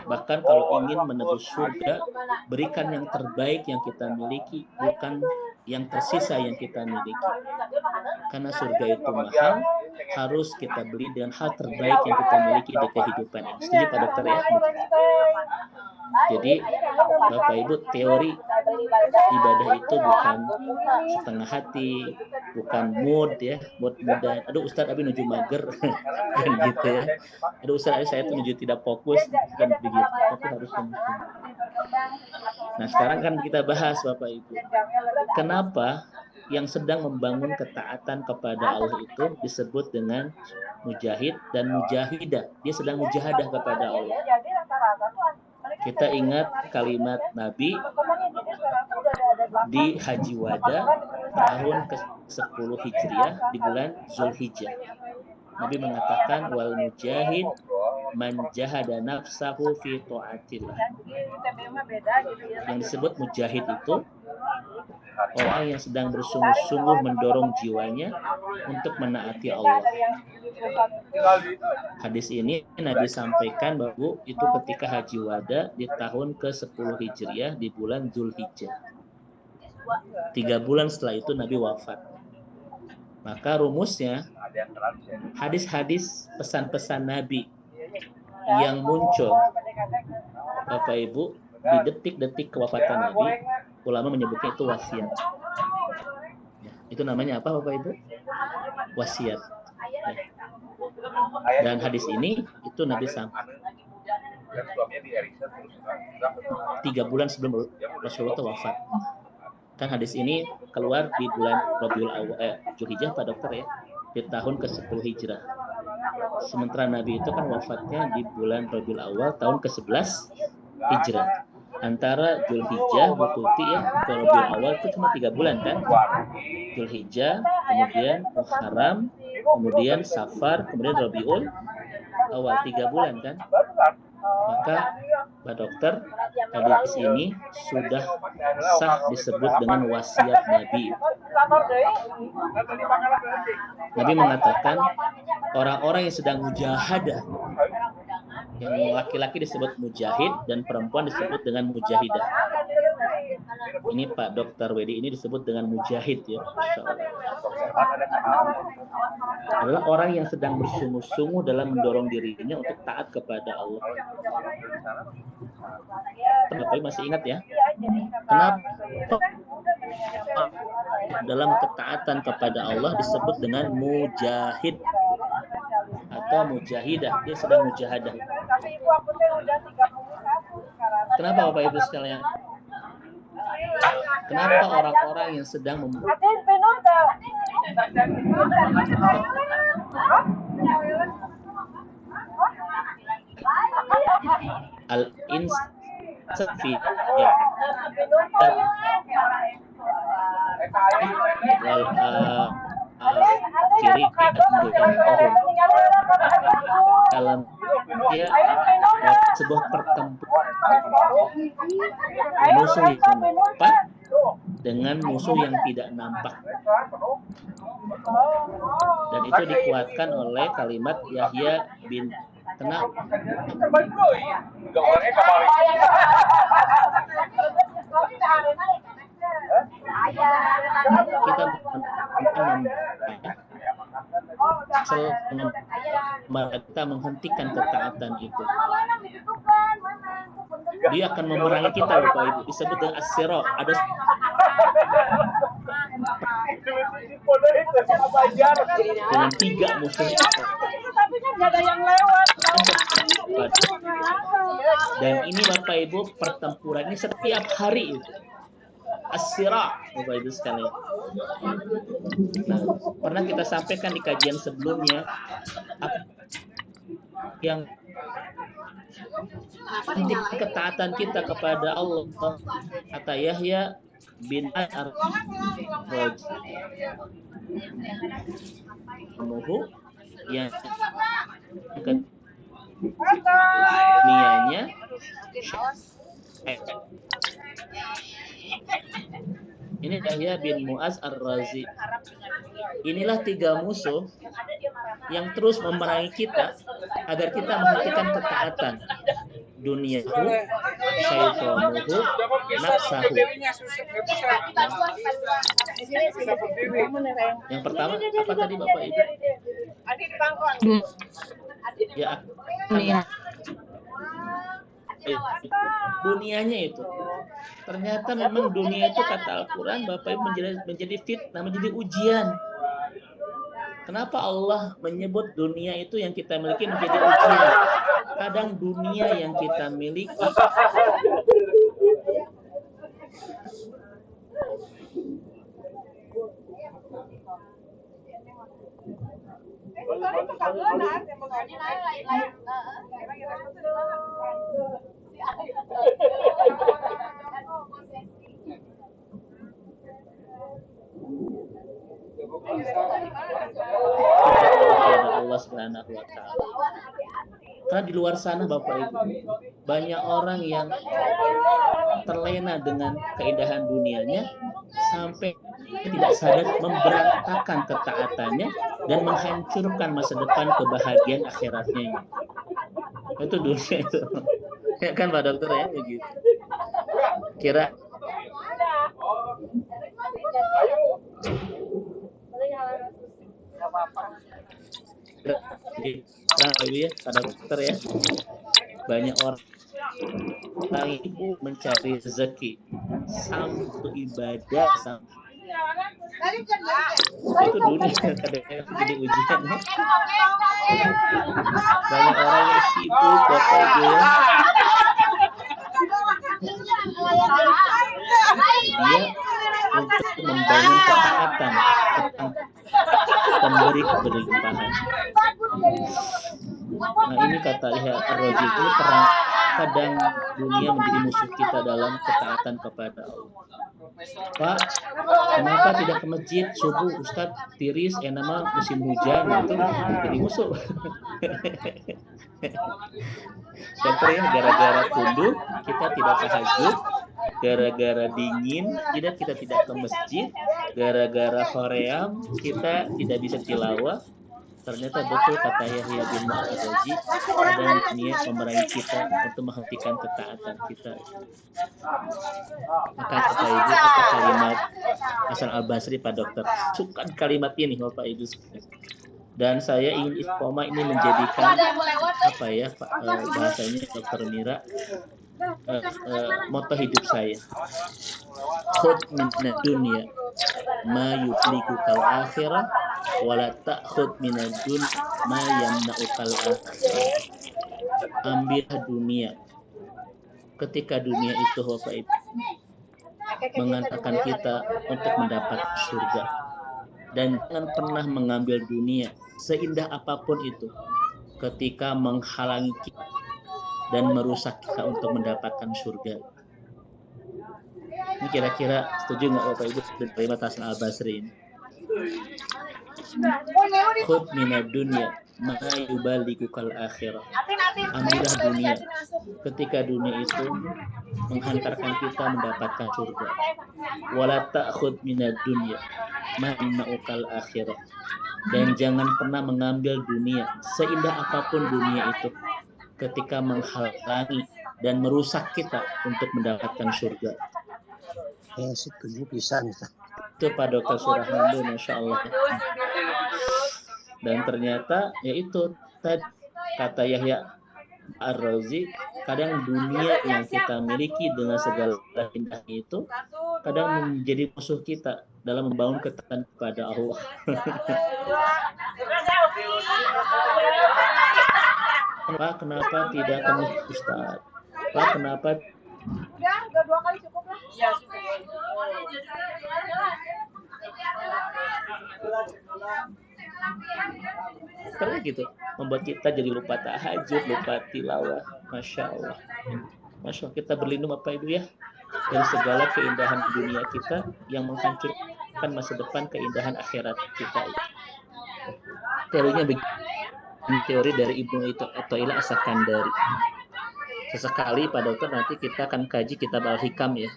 Bahkan kalau ingin menebus surga, berikan yang terbaik yang kita miliki, bukan yang tersisa yang kita miliki. Karena surga itu mahal, harus kita beli dengan hal terbaik yang kita miliki di kehidupan ini. Setuju Pak Dokter ya? Jadi Bapak Ibu, teori ibadah itu bukan setengah hati, bukan mood ya, mood muda. Aduh Ustadz Abi menuju mager kan gitu ya. Aduh Ustadz Abi saya tuh menuju tidak fokus kan begitu. Tapi harus sungguh-sungguh. Nah sekarang kan kita bahas Bapak Ibu, kenapa yang sedang membangun ketaatan kepada Allah itu disebut dengan mujahid dan mujahidah. Dia sedang mujahadah kepada Allah. Kita ingat kalimat Nabi di Haji Wada tahun ke-10 Hijriah di bulan Zulhijjah. Nabi mengatakan wal mujahid man jahada nafsahu fi taatillah. Yang disebut mujahid itu orang yang sedang bersungguh-sungguh mendorong jiwanya untuk menaati Allah. Hadis ini Nabi sampaikan bahwa itu ketika Haji Wada di tahun ke-10 Hijriah di bulan Zulhijjah. 3 bulan setelah itu Nabi wafat. Maka rumusnya hadis-hadis pesan-pesan Nabi yang muncul Bapak Ibu di detik-detik kewafatan Nabi, ulama menyebutnya itu wasiat. Ya, itu namanya apa Bapak Ibu? Wasiat. Ya. Dan hadis ini itu Nabi sampaikan 3 bulan sebelum Rasulullah wafat. Kan hadis ini keluar di bulan Rabiul Awal, Zulhijjah Pak Dokter ya, di tahun ke-10 Hijrah. Sementara Nabi itu kan wafatnya di bulan Rabiul Awal tahun ke-11 Hijrah. Antara Zulhijjah, Bu Tuti ya, ke Rabiul Awal itu cuma 3 bulan kan? Zulhijjah, kemudian Muharram, kemudian Safar, kemudian Rabiul Awal, 3 bulan kan? Maka Pak Dokter, hadis ini sudah sah disebut dengan wasiat Nabi. Nabi mengatakan orang-orang yang sedang mujahadah, yang laki-laki disebut mujahid dan perempuan disebut dengan mujahidah. Ini Pak Dokter Wedi ini disebut dengan mujahid ya, Masya Allah. Adalah orang yang sedang bersungguh-sungguh dalam mendorong dirinya untuk taat kepada Allah. Bapak masih ingat ya? Kenapa dalam ketaatan kepada Allah disebut dengan mujahid atau mujahidah? Dia sedang mujahadah. Kenapa Bapak Ibu sekalian? Kenapa orang-orang yang sedang al-insafi kiri dalam dia sebuah pertempuran musuh yang nampak dengan musuh yang tidak nampak, dan itu dikuatkan oleh kalimat Yahya bin Tenang. Kita menghentikan ketaatan itu. Dia akan memerangi kita Bapak Ibu. Disebut dengan as-sira. Ada dengan 3 musuh. Dan ini Bapak Ibu pertempuran ini setiap hari itu. As-sira Bapak Ibu sekalian. Nah, pernah kita sampaikan di kajian sebelumnya yang ketaatan kita kepada Allah, kata Yahya bin Ar-Raj yang nianya ini Yahya bin Mu'az Ar-Razi. Inilah 3 musuh yang terus memerangi kita agar kita menghentikan ketaatan. Duniahu, syaitanuhu, nafsahu. Yang pertama apa tadi Bapak Ibu? Ya, dunianya itu. Ternyata memang dunia itu kata Al-Quran Bapak Ibu menjadi fitnah, menjadi ujian. Kenapa Allah menyebut dunia itu yang kita miliki menjadi ujian? Kadang dunia yang kita miliki kepada Allah Subhanahu wa taala. Karena di luar sana Bapak Ibu, banyak orang yang terlena dengan keindahan dunianya sampai tidak sadar memberantakan ketaatannya dan menghancurkan masa depan kebahagiaan akhiratnya. Itu dunia itu. Ya kan Pak Dokter ya begitu. Kira Ibu ya, Pak Dokter ya. Banyak orang itu mencari rezeki sampai ibadah sampai itu dunia kadang-kadang jadi ujian ya. Banyak orang yang sibuk Bapak Ibu ya. Dia untuk membangun ketaatan tentang pemberi keberlimpahan. Nah ini kata Ihya Ar-Razi itu kadang dunia menjadi musuh kita dalam ketaatan kepada Allah. Pak, kenapa tidak ke masjid subuh Ustadz tiris nama musim hujan itu jadi musuh. Dokter ya, gara-gara tunduk kita tidak tahajud, gara-gara dingin kita tidak ke masjid, gara-gara hoream kita tidak bisa tilawah. Ternyata betul kata Yahya bin Ma'raji, ada niat memerangi kita untuk menghentikan ketaatan kita. Maka kata Ibu, kata kalimat Hasan Al-Basri Pak Dokter, suka kalimat ini Bapak Ibu. Dan saya ingin istiqomah ini menjadikan apa ya Pak bahasanya Dokter Mira, moto hidup saya. Khud min dunya ma yubliku kal akhirah wala ta'khud minad dunya ma yamna'ukal akhirah. Ambillah dunia ketika dunia itu Bapak Ibu mengantarkan kita untuk mendapat surga, dan jangan pernah mengambil dunia seindah apapun itu ketika menghalangi kita dan merusak kita untuk mendapatkan surga. Ini kira-kira setuju nggak Bapak Ibu dengan kalimat Hasan Al-Basri ini? Khud minad dunya ma yuballiku kal akhirah. Ambillah dunia ketika dunia itu menghantarkan kita mendapatkan surga. Wala ta'khud minad dunya ma yamna'ukal akhirah. Dan jangan pernah mengambil dunia seindah apapun dunia itu ketika menghalangi dan merusak kita untuk mendapatkan surga. Ya, setuju pisan. Itu Pak Dokter Surahmando, Masya Allah. Dan ternyata yaitu tadi kata Yahya Ar-Razi, kadang dunia yang kita miliki dengan segala indahnya itu kadang menjadi musuh kita dalam membangun ketaatan kepada Allah. Pak, kenapa tidak ke masjid Ustaz? Pak, kenapa? Udah 2 kali cukup lah. Iya, cukup. Karena gitu, membuat kita jadi lupa tahajud, lupa tilawah. Masya Allah. Masya Allah, kita berlindung Bapak Ibu ya dari segala keindahan dunia kita yang menghancurkan masa depan keindahan akhirat kita. Teorinya begini, teori dari Ibnu Athaillah As-Sakandari. Sesekali Pak Dokter nanti kita akan kaji kitab Al-Hikam ya.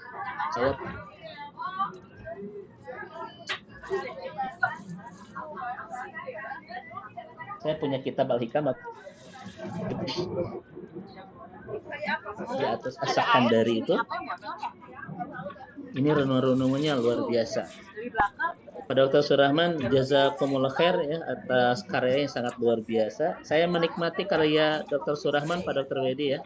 Saya punya kitab Al-Hikam di atas As-Sakandari itu. Ini renung-renungannya luar biasa. Pak Dr. Surahman, jazakumullah khair ya atas karya yang sangat luar biasa. Saya menikmati karya Dr. Surahman, Pak Dr. Wedi ya.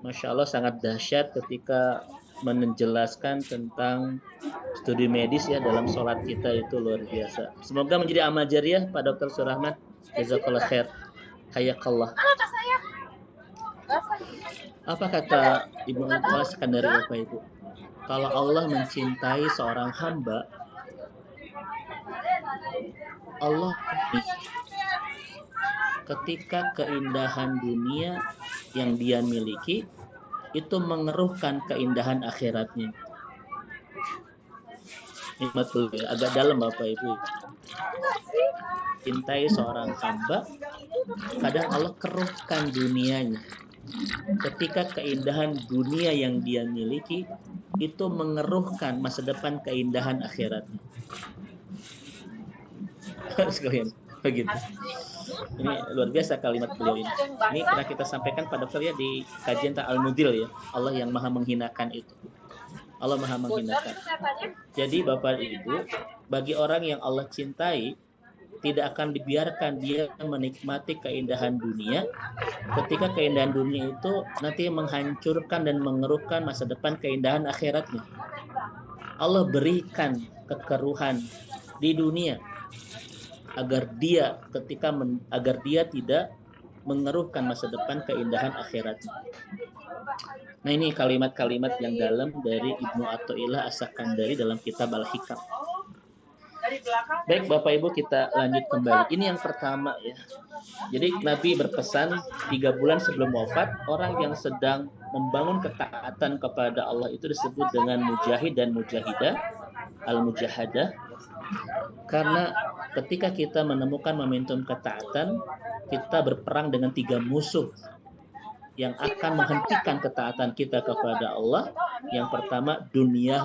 Masya Allah sangat dahsyat ketika menjelaskan tentang studi medis ya dalam sholat kita, itu luar biasa. Semoga menjadi amal jariah Pak Dr. Surahman. Jazakallah khair. Hayakallah. Apa kata Ibu Athaillah As-Sakandari Bapak Ibu? Kalau Allah mencintai seorang hamba, Allah ketika keindahan dunia yang dia miliki itu mengeruhkan keindahan akhiratnya. Ini betul ya, agak dalam Bapak Ibu. Cintai seorang hamba, kadang Allah keruhkan dunianya. Ketika keindahan dunia yang dia miliki itu mengeruhkan masa depan keindahan akhiratnya. Sekalian begitu. Ini luar biasa kalimat beliau ini. Ini pernah kita sampaikan pada ya di kajian Al-Mudil ya. Allah yang maha menghinakan itu. Allah maha menghinakan. Jadi Bapak Ibu, bagi orang yang Allah cintai, tidak akan dibiarkan dia menikmati keindahan dunia ketika keindahan dunia itu nanti menghancurkan dan mengeruhkan masa depan keindahan akhiratnya. Allah berikan kekeruhan di dunia agar dia tidak mengeruhkan masa depan keindahan akhiratnya. Nah, ini kalimat-kalimat yang dalam dari Ibnu Athaillah As-Sakandari dalam kitab Al-Hikam. Baik Bapak Ibu, kita lanjut kembali. Ini yang pertama ya. Jadi Nabi berpesan 3 bulan sebelum wafat, orang yang sedang membangun ketaatan kepada Allah itu disebut dengan mujahid dan mujahidah, al-mujahadah. Karena ketika kita menemukan momentum ketaatan, kita berperang dengan 3 musuh yang akan menghentikan ketaatan kita kepada Allah. Yang pertama dunia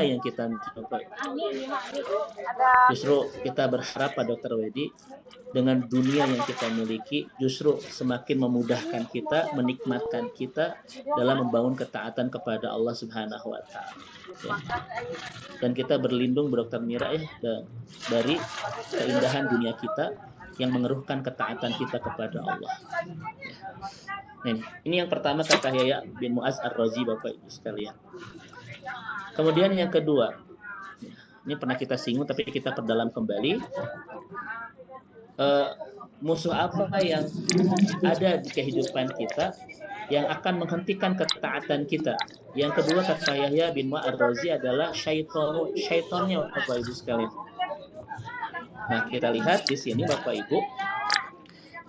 yang kita mencintai. Justru kita berharap Pak Dr. Wedi, dengan dunia yang kita miliki justru semakin memudahkan kita, menikmatkan kita dalam membangun ketaatan kepada Allah Subhanahu wa taala. Ya. Dan kita berlindung Dr. Mira ya dari keindahan dunia kita yang mengeruhkan ketaatan kita kepada Allah. Nah, ini yang pertama kata Yahya bin Mu'az Ar-Razi Bapak Ibu sekalian. Kemudian yang kedua, ini pernah kita singgung tapi kita perdalam kembali. Musuh apa yang ada di kehidupan kita yang akan menghentikan ketaatan kita? Yang kedua kata Yahya bin Mu'az Ar-Razi adalah syaitannya Bapak Ibu sekalian. Nah, kita lihat di sini Bapak Ibu,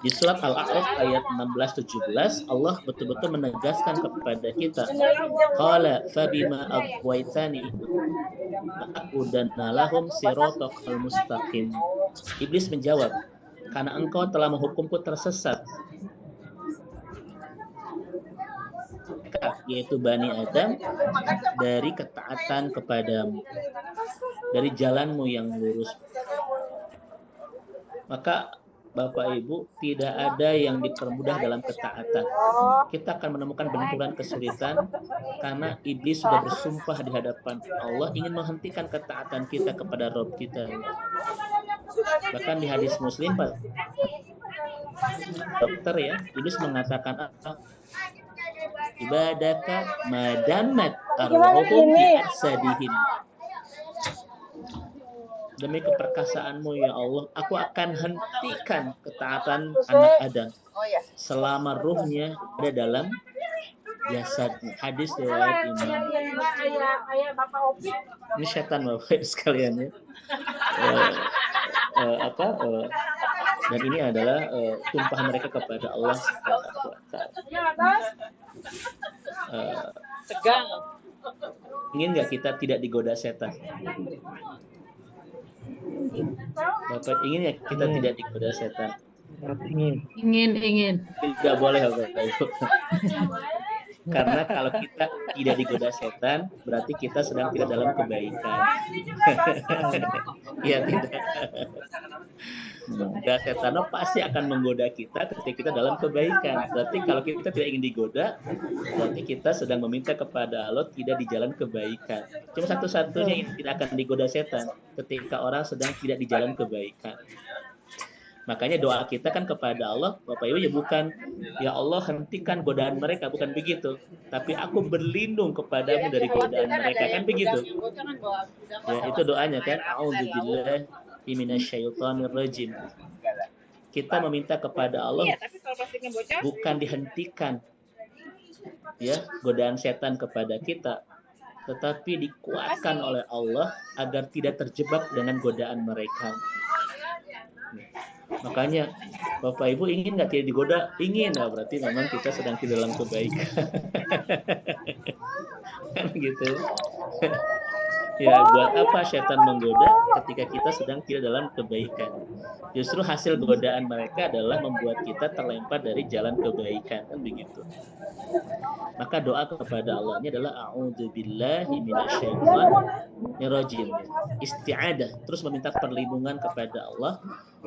di surat Al-A'raf ayat 16-17 Allah betul-betul menegaskan kepada kita, qala fabima aghwaytani aqudanna lahum siratal mustaqim. Iblis menjawab, karena engkau telah menghukumku tersesat, yaitu Bani Adam, dari ketaatan kepadamu, dari jalanmu yang lurus. Maka Bapak Ibu, tidak ada yang dipermudah dalam ketaatan. Kita akan menemukan benturan kesulitan karena iblis sudah bersumpah di hadapan Allah ingin menghentikan ketaatan kita kepada Rabb kita. Bahkan di hadis Muslim, Pak Dokter ya, iblis mengatakan apa? Ibadaka madamat arwahum bi ajsadihim. Demi keperkasaanmu ya Allah, aku akan hentikan ketaatan anak Adam selama ruhnya ada dalam jasadnya. Hadis riwayat Imam. Ini setan Bapak sekalian ya. Dan ini adalah tumpah mereka kepada Allah Subhanahu wa taala. Ingin nggak kita tidak digoda setan? Bapak ingin ya kita tidak digoda setan? Ingin. Tidak boleh Bapak Ibu. Karena kalau kita tidak digoda setan, berarti kita sedang tidak dalam kebaikan. Iya tidak. Dan setan pasti akan menggoda kita ketika kita dalam kebaikan. Berarti kalau kita tidak ingin digoda, berarti kita sedang meminta kepada Allah tidak di jalan kebaikan. Cuma satu-satunya yang tidak akan digoda setan ketika orang sedang tidak di jalan kebaikan. Makanya doa kita kan kepada Allah, Bapak Ibu, ya bukan, ya Allah hentikan godaan mereka, bukan begitu. Tapi aku berlindung kepadamu dari godaan mereka, kan begitu. Ya, itu doanya kan, a'udzubillahi minasyaitonir rajim. Kita meminta kepada Allah bukan dihentikan ya godaan setan kepada kita, tetapi dikuatkan oleh Allah agar tidak terjebak dengan godaan mereka. Makanya Bapak Ibu ingin nggak tidak digoda? Ingin, nah berarti memang kita sedang tidak dalam kebaikan. Kan gitu. Ya, buat apa setan menggoda ketika kita sedang tidak dalam kebaikan? Justru hasil godaan mereka adalah membuat kita terlempar dari jalan kebaikan, kan begitu. Maka doa kepada Allah ini adalah a'udzubillahi minasyaitonirrajim. Isti'adah, terus meminta perlindungan kepada Allah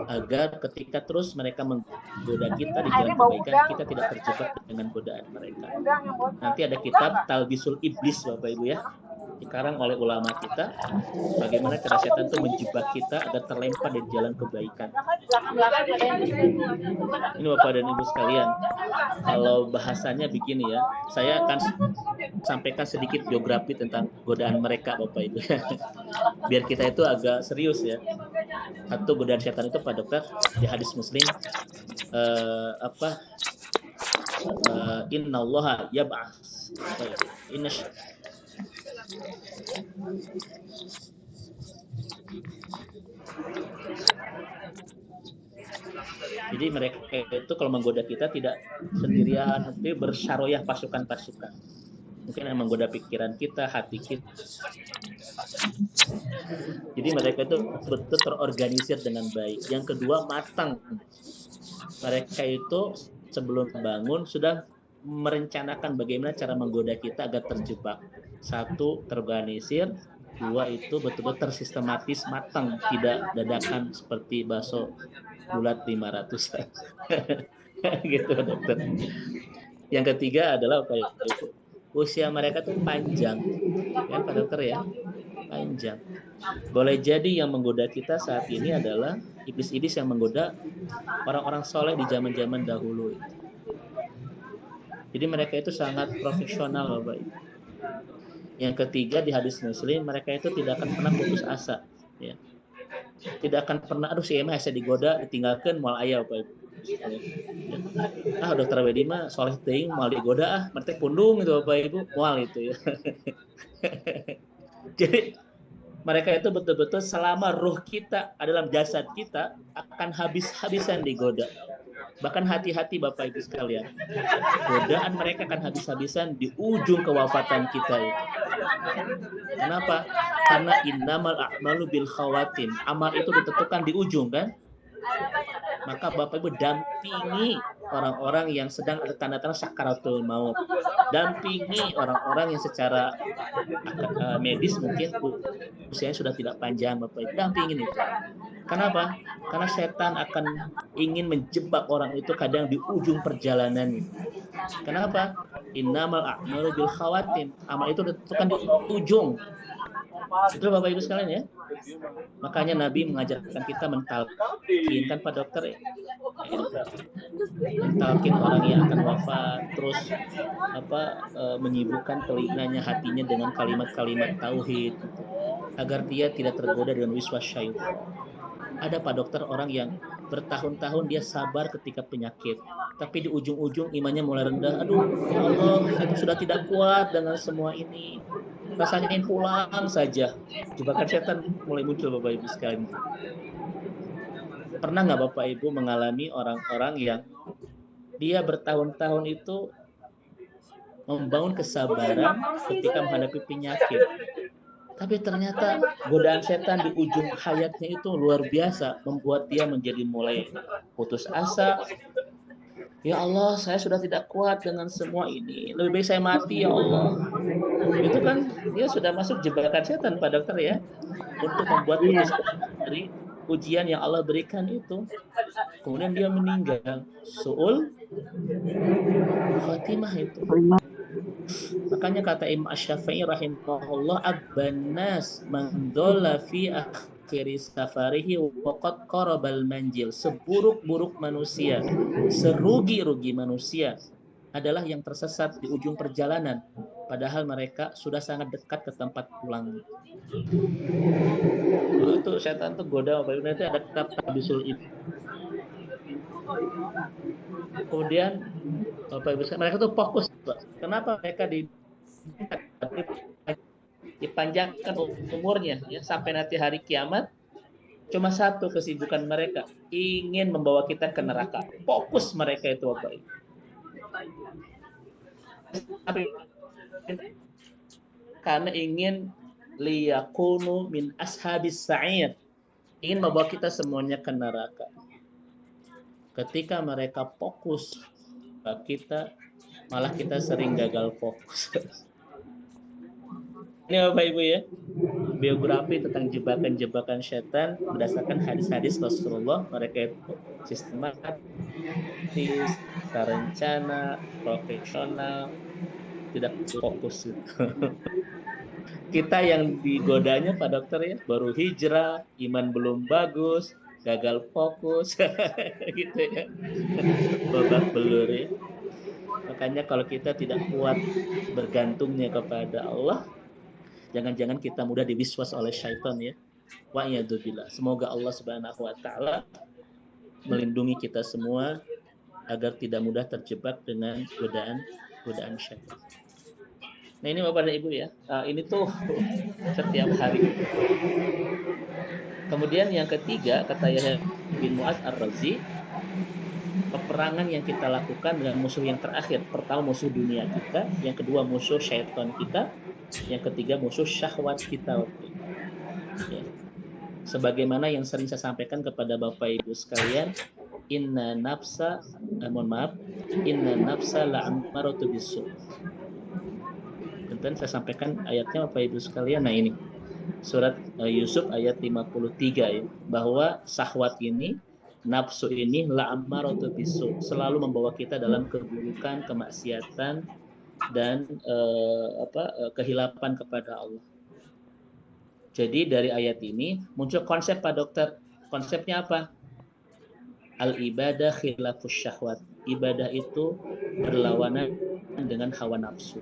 agar ketika terus mereka menggoda kita di jalan kebaikan, kita tidak terjebak dengan godaan mereka. Nanti ada kitab Talbisul Iblis Bapak Ibu ya, dikarang oleh ulama kita, bagaimana cara setan itu menjebak kita agar terlempar dari jalan kebaikan. Ini Bapak dan Ibu sekalian, kalau bahasanya begini ya, saya akan sampaikan sedikit biografi tentang godaan mereka Bapak Ibu. Biar kita itu agak serius ya. Satu, godaan setan itu Pak Dokter di hadis Muslim, innallaha yab'ats. Jadi mereka itu kalau menggoda kita tidak sendirian, tapi bersyaroyah pasukan-pasukan. Mungkin yang menggoda pikiran kita, hati kita. Jadi mereka itu betul terorganisir dengan baik. Yang kedua, matang. Mereka itu sebelum bangun sudah merencanakan bagaimana cara menggoda kita agar terjebak. Satu, terorganisir. Dua, itu betul-betul tersistematis, matang, tidak dadakan seperti bakso bulat 500. Gitu Dokter. Yang ketiga adalah usia mereka tuh panjang, kan Pak Dokter ya, panjang. Boleh jadi yang menggoda kita saat ini adalah iblis-iblis yang menggoda orang-orang soleh di zaman-zaman dahulu. Jadi mereka itu sangat profesional Bapak Ibu. Yang ketiga di hadis Muslim, mereka itu tidak akan pernah putus asa, ya. Tidak akan pernah, aduh si Emma saya digoda, ditinggalkan mal ayah Bapak Ibu. Ya. Dokter Wedi mah soleh teuing mal digoda mereka pundung itu Bapak Ibu, mal itu ya. Jadi mereka itu betul-betul selama ruh kita adalah jasad kita akan habis-habisan digoda. Bahkan hati-hati Bapak Ibu sekalian, godaan mereka akan habis-habisan di ujung kewafatan kita itu. Kenapa? Karena innamal a'malu bil khawatim. Amal itu ditentukan di ujung kan? Maka Bapak Ibu dampingi orang-orang yang sedang ada tanda-tanda sakaratul maut. Dampingi orang-orang yang secara medis mungkin usianya sudah tidak panjang Bapak Ibu. Dampingin itu. Kenapa? Karena setan akan ingin menjebak orang itu kadang di ujung perjalanan. Kenapa? Innamal a'malu bil khawatim. Amal itu ditentukan di ujung. Itu Bapak Ibu sekalian ya. Makanya Nabi mengajarkan kita mentalkin, kan Pak Dokter ya. Mentalkin orang yang akan wafat, terus menyibukkan telinganya, hatinya dengan kalimat-kalimat tauhid agar dia tidak tergoda dengan wiswas syaitan. Ada Pak Dokter orang yang bertahun-tahun dia sabar ketika penyakit, tapi di ujung-ujung imannya mulai rendah. Aduh, ya Allah, saya sudah tidak kuat dengan semua ini. Rasanya ingin pulang saja. Jebakan setan mulai muncul Bapak Ibu sekalian. Pernah nggak Bapak Ibu mengalami orang-orang yang dia bertahun-tahun itu membangun kesabaran ketika menghadapi penyakit, tapi ternyata godaan setan di ujung hayatnya itu luar biasa, membuat dia menjadi mulai putus asa. Ya Allah, saya sudah tidak kuat dengan semua ini. Lebih baik saya mati ya Allah. Itu kan dia sudah masuk jebakan setan Pak Dokter ya, untuk membuat putus asa dari ujian yang Allah berikan itu. Kemudian dia meninggal. Su'ul Fatimah itu. Makanya kata Imam Asy-Syafi'i rahimahullah, abbanas man dhalla fi akhiri safarihi wa qad qarabal manjil. Seburuk-buruk manusia, serugi-rugi manusia adalah yang tersesat di ujung perjalanan, padahal mereka sudah sangat dekat ke tempat pulang. Itu setan tuh goda Bapak Ibu, nanti ada kitab Talbisul Iblis. Kemudian Bapak Ibu, mereka tuh fokus. Kenapa mereka dipanjangkan umurnya ya, sampai nanti hari kiamat? Cuma satu kesibukan mereka, ingin membawa kita ke neraka. Fokus mereka itu Bapak Ibu. Karena ingin liyakunu min ashabis sa'ir, ingin membawa kita semuanya ke neraka. Ketika mereka fokus kita, malah kita sering gagal fokus. Ini Bapak Ibu ya, biografi tentang jebakan-jebakan setan berdasarkan hadis-hadis Rasulullah. Mereka itu sistematis, terencana, profesional, tidak fokus. Kita yang digodanya Pak Dokter ya, baru hijrah, iman belum bagus, gagal fokus, gitu ya, babak belur ya. Makanya kalau kita tidak kuat bergantungnya kepada Allah, jangan-jangan kita mudah diwiswas oleh syaitan ya. Wa iyadzubillah. Semoga Allah Subhanahu wa taala melindungi kita semua agar tidak mudah terjebak dengan godaan syaitan. Nah ini Bapak dan Ibu ya, ini tuh setiap hari. Kemudian yang ketiga, kata Yahya bin Mu'adz Ar-Razi, peperangan yang kita lakukan dengan musuh yang terakhir. Pertama musuh dunia kita, yang kedua musuh syaitan kita, yang ketiga musuh syahwat kita. Ya. Sebagaimana yang sering saya sampaikan kepada Bapak Ibu sekalian, inna nafsa la'ammaratu bisu'. Dan saya sampaikan ayatnya Bapak Ibu sekalian. Nah ini surat Yusuf ayat 53 ya, bahwa syahwat ini, nafsu ini la'ammaratu bisu', selalu membawa kita dalam keburukan, kemaksiatan dan kehilapan kepada Allah. Jadi dari ayat ini muncul konsep Pak Dokter. Konsepnya apa? Al-ibadah khilafus syahwat. Ibadah itu berlawanan dengan hawa nafsu.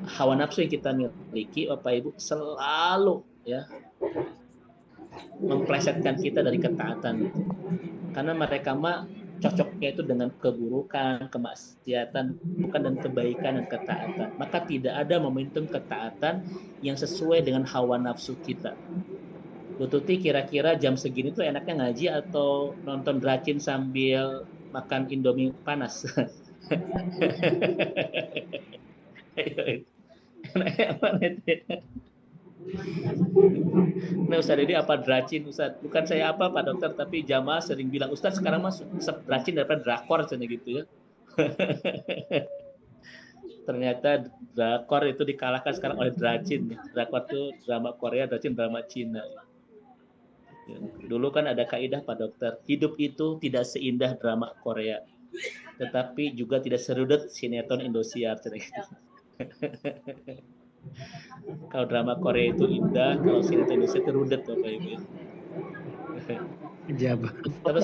Hawa nafsu yang kita miliki Bapak Ibu selalu ya memplesetkan kita dari ketaatan. Karena mereka mah cocoknya itu dengan keburukan, kemaksiatan, bukan dan kebaikan dan ketaatan. Maka tidak ada momentum ketaatan yang sesuai dengan hawa nafsu kita. Bu Tuti, kira-kira jam segini tuh enaknya ngaji atau nonton Dracin sambil makan Indomie panas? Nah Ustaz ini apa Dracin Ustaz? Bukan saya apa Pak Dokter, tapi jamaah sering bilang Ustaz sekarang mas Dracin daripada drakor gitu ya. Ternyata drakor itu dikalahkan sekarang oleh Dracin. Drakor itu drama Korea, Dracin drama Cina. Ya. Dulu kan ada kaidah Pak Dokter, hidup itu tidak seindah drama Korea, tetapi juga tidak serudut sinetron Indosiar. Kalau drama Korea itu indah, kalau sinetron Indonesia itu rudet Bapak Ibu. Tapi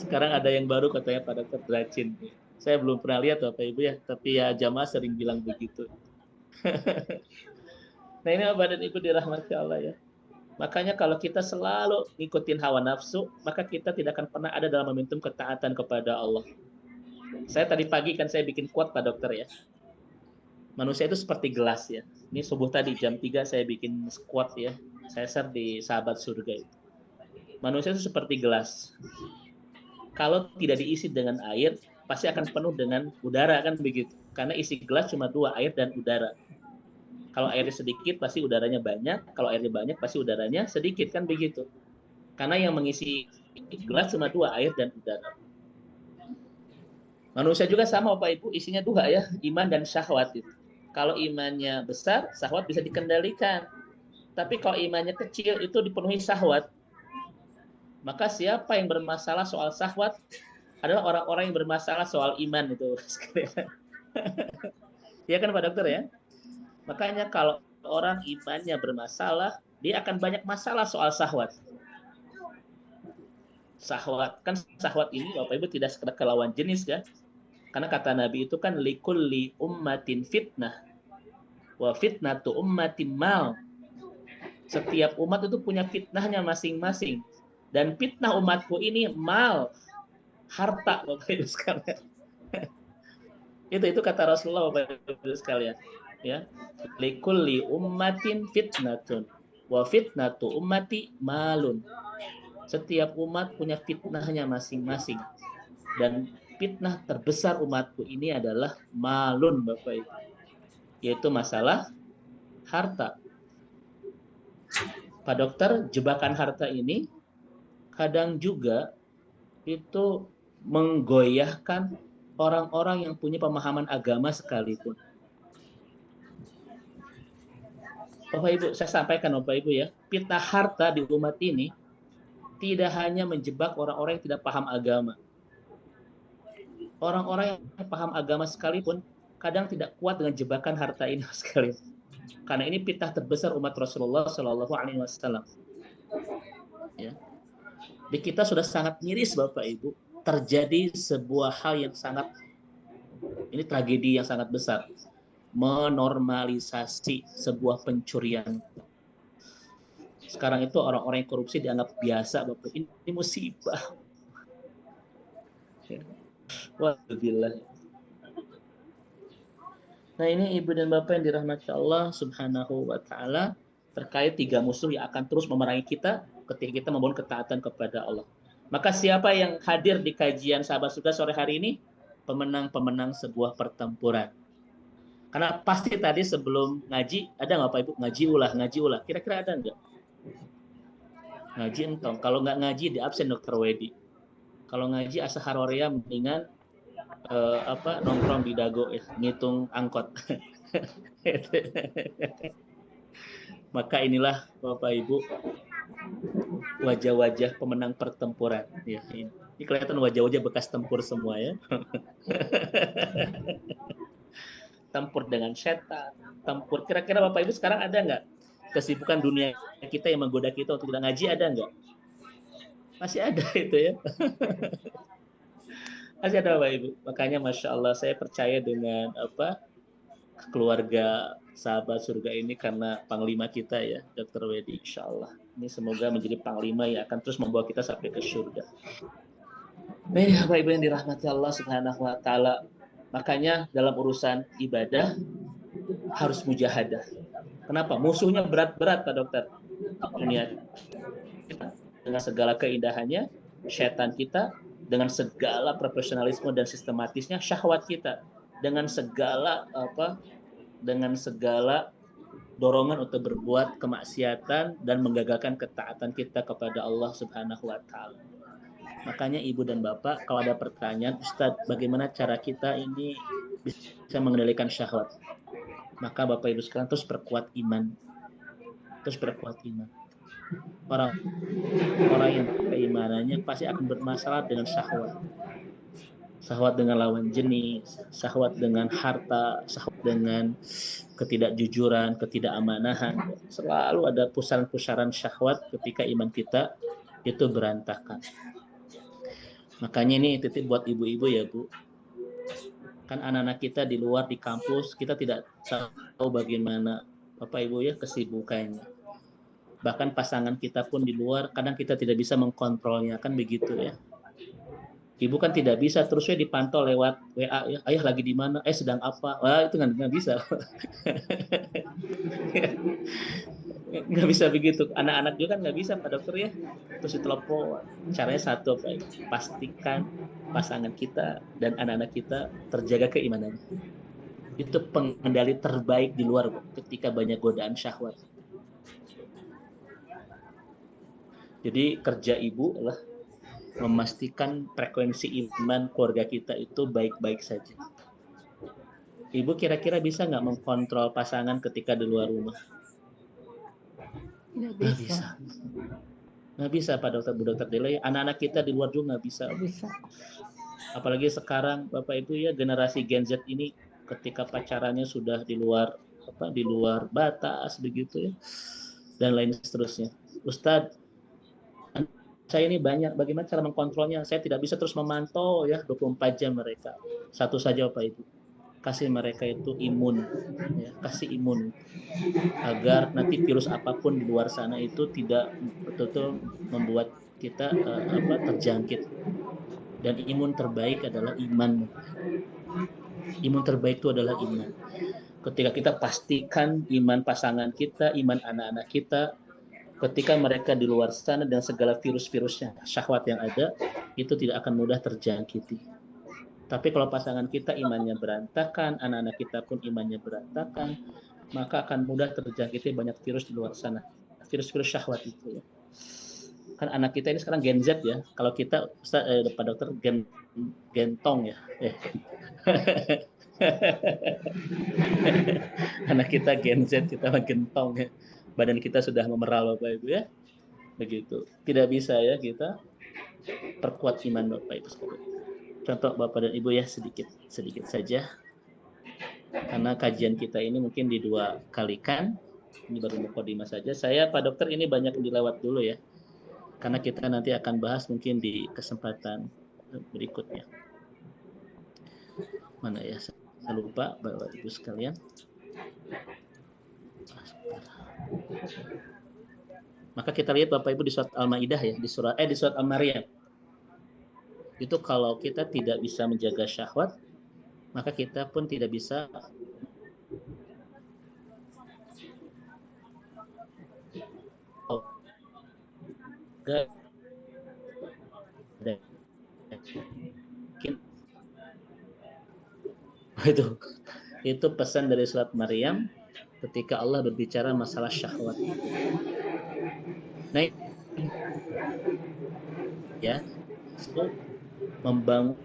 sekarang ada yang baru katanya Pak Dokter Dracin. Saya belum pernah lihat Bapak Ibu ya, tapi ya jamaah sering bilang begitu. Nah ini Bapak dan Ibu dirahmati Allah ya. Makanya kalau kita selalu ngikutin hawa nafsu, maka kita tidak akan pernah ada dalam momentum ketaatan kepada Allah. Saya tadi pagi kan saya bikin quote Pak Dokter ya. Manusia itu seperti gelas ya. Ini subuh tadi jam 3 saya bikin quote ya. Saya share di Sahabat Surga itu. Manusia itu seperti gelas. Kalau tidak diisi dengan air, pasti akan penuh dengan udara kan begitu. Karena isi gelas cuma 2, air dan udara. Kalau airnya sedikit, pasti udaranya banyak. Kalau airnya banyak, pasti udaranya sedikit kan begitu. Karena yang mengisi gelas cuma 2, air dan udara. Manusia juga sama Bapak Ibu, isinya 2 ya, iman dan syahwat itu. Kalau imannya besar, syahwat bisa dikendalikan. Tapi kalau imannya kecil, itu dipenuhi syahwat. Maka siapa yang bermasalah soal syahwat adalah orang-orang yang bermasalah soal iman itu. Ya kan Pak Dokter ya? Makanya kalau orang imannya bermasalah, dia akan banyak masalah soal syahwat. Syahwat kan syahwat ini Bapak Ibu tidak sekedar kelawan jenis ya. Karena kata Nabi itu kan likulli ummatin fitnah wa fitnatu ummatin mal. Setiap umat itu punya fitnahnya masing-masing. Dan fitnah umatku ini mal, harta Bapak Ibu sekalian. Itu kata Rasulullah Bapak Ibu sekalian. ya. Likulli ummatin fitnatun wa fitnatu ummati malun. Setiap umat punya fitnahnya masing-masing. Dan fitnah terbesar umatku ini adalah malun, Bapak Ibu. Yaitu masalah harta. Pak Dokter, jebakan harta ini kadang juga itu menggoyahkan orang-orang yang punya pemahaman agama sekalipun. Bapak Ibu, saya sampaikan Bapak Ibu ya, fitnah harta di umat ini tidak hanya menjebak orang-orang yang tidak paham agama. Orang-orang yang paham agama sekalipun kadang tidak kuat dengan jebakan harta ini sekali. Karena ini fitnah terbesar umat Rasulullah Shallallahu Alaihi Wasallam. Ya. Di kita sudah sangat miris Bapak Ibu, terjadi sebuah hal yang sangat, ini tragedi yang sangat besar, menormalisasi sebuah pencurian. Sekarang itu orang-orang yang korupsi dianggap biasa, Bapak. Ini musibah. Waduh. Nah, ini Ibu dan Bapak yang dirahmati Allah Subhanahu wa taala, terkait 3 musuh yang akan terus memerangi kita ketika kita membangun ketaatan kepada Allah. Maka siapa yang hadir di kajian Sahabat Surga sore hari ini? Pemenang-pemenang sebuah pertempuran. Karena pasti tadi sebelum ngaji, ada nggak Pak Ibu? Ngaji ulah. Kira-kira ada nggak? Ngaji entong. Kalau nggak ngaji, di absen Dr. Wedi. Kalau ngaji asa haroria mendingan nongkrong di dago ya, ngitung angkot. Maka inilah Bapak Ibu wajah-wajah pemenang pertempuran. Ya, ini kelihatan wajah-wajah bekas tempur semua ya. Tempur dengan setan, tempur. Kira-kira Bapak Ibu sekarang ada nggak kesibukan dunia kita yang menggoda kita untuk tidak ngaji, ada nggak? Masih ada itu ya. Masih ada Bapak Ibu. Makanya Masya Allah saya percaya dengan keluarga Sahabat Surga ini karena panglima kita ya, Dr. Wedi, insya Allah. Ini semoga menjadi panglima yang akan terus membawa kita sampai ke surga. Baik Bapak Ibu yang dirahmati Allah Subhanahu wa taala. Makanya dalam urusan ibadah harus mujahadah. Kenapa? Musuhnya berat-berat Pak Dokter. Dunia kita dengan segala keindahannya, syaitan kita dengan segala profesionalisme dan sistematisnya, syahwat kita dengan segala dorongan untuk berbuat kemaksiatan dan menggagalkan ketaatan kita kepada Allah Subhanahu wa taala. Makanya Ibu dan Bapak, kalau ada pertanyaan, Ustadz, bagaimana cara kita ini bisa mengendalikan syahwat? Maka Bapak Ibu sekarang terus perkuat iman. Orang yang keimanannya pasti akan bermasalah dengan syahwat. Syahwat dengan lawan jenis, syahwat dengan harta, syahwat dengan ketidakjujuran, ketidakamaнаhan. Selalu ada pusaran-pusaran syahwat ketika iman kita itu berantakan. Makanya ini titip buat ibu-ibu ya Bu. Kan anak-anak kita di luar di kampus, kita tidak tahu bagaimana Bapak Ibu ya kesibukannya. Bahkan pasangan kita pun di luar, kadang kita tidak bisa mengkontrolnya, kan begitu ya. Ibu kan tidak bisa terusnya dipantau lewat WA ya, ayah lagi di mana, sedang apa, wah itu nggak bisa. Nggak bisa begitu, anak-anak juga kan nggak bisa Pak Dokter ya, terus ditelepon. Caranya satu Pak, pastikan pasangan kita dan anak-anak kita terjaga keimanannya. Itu pengendali terbaik di luar ketika banyak godaan syahwat. Jadi kerja ibu adalah memastikan frekuensi iman keluarga kita itu baik-baik saja. Ibu kira-kira bisa nggak mengkontrol pasangan ketika di luar rumah? Nggak bisa. Nggak bisa Pak Dokter, Bu Dokter Dela. Anak-anak kita di luar juga nggak bisa. Apalagi sekarang Bapak Ibu ya, generasi Gen Z ini ketika pacarannya sudah di luar batas begitu ya, dan lain seterusnya. Ustadz, saya ini banyak, bagaimana cara mengkontrolnya? Saya tidak bisa terus memantau ya 24 jam mereka. Satu saja Bapak Ibu, kasih mereka itu imun, ya, kasih imun agar nanti virus apapun di luar sana itu tidak betul-betul membuat kita terjangkit. Dan imun terbaik adalah iman. Imun terbaik itu adalah iman. Ketika kita pastikan iman pasangan kita, iman anak-anak kita, ketika mereka di luar sana dengan segala virus-virusnya, syahwat yang ada, itu tidak akan mudah terjangkiti. Tapi kalau pasangan kita imannya berantakan, anak-anak kita pun imannya berantakan, maka akan mudah terjangkiti banyak virus di luar sana. Virus-virus syahwat itu ya. Kan anak kita ini sekarang Gen Z ya. Kalau kita Pak Dokter gentong ya. Anak kita Gen Z, kita gentong ya. Badan kita sudah memeral Bapak Ibu ya. Begitu. Tidak bisa ya kita perkuat iman Bapak Ibu sekalian. Contoh Bapak dan Ibu ya, sedikit saja. Karena kajian kita ini mungkin di 2 kalikan. Ini baru mukadimah saja. Saya Pak Dokter ini banyak dilewat dulu ya. Karena kita nanti akan bahas mungkin di kesempatan berikutnya. Mana ya? Saya lupa Bapak Ibu sekalian. Maka kita lihat Bapak Ibu di surat Al-Maidah ya, di surat Al-Maryam. Itu kalau kita tidak bisa menjaga syahwat, maka kita pun tidak bisa itu pesan dari surat Maryam ketika Allah berbicara masalah syahwat. Nah, ya, membangun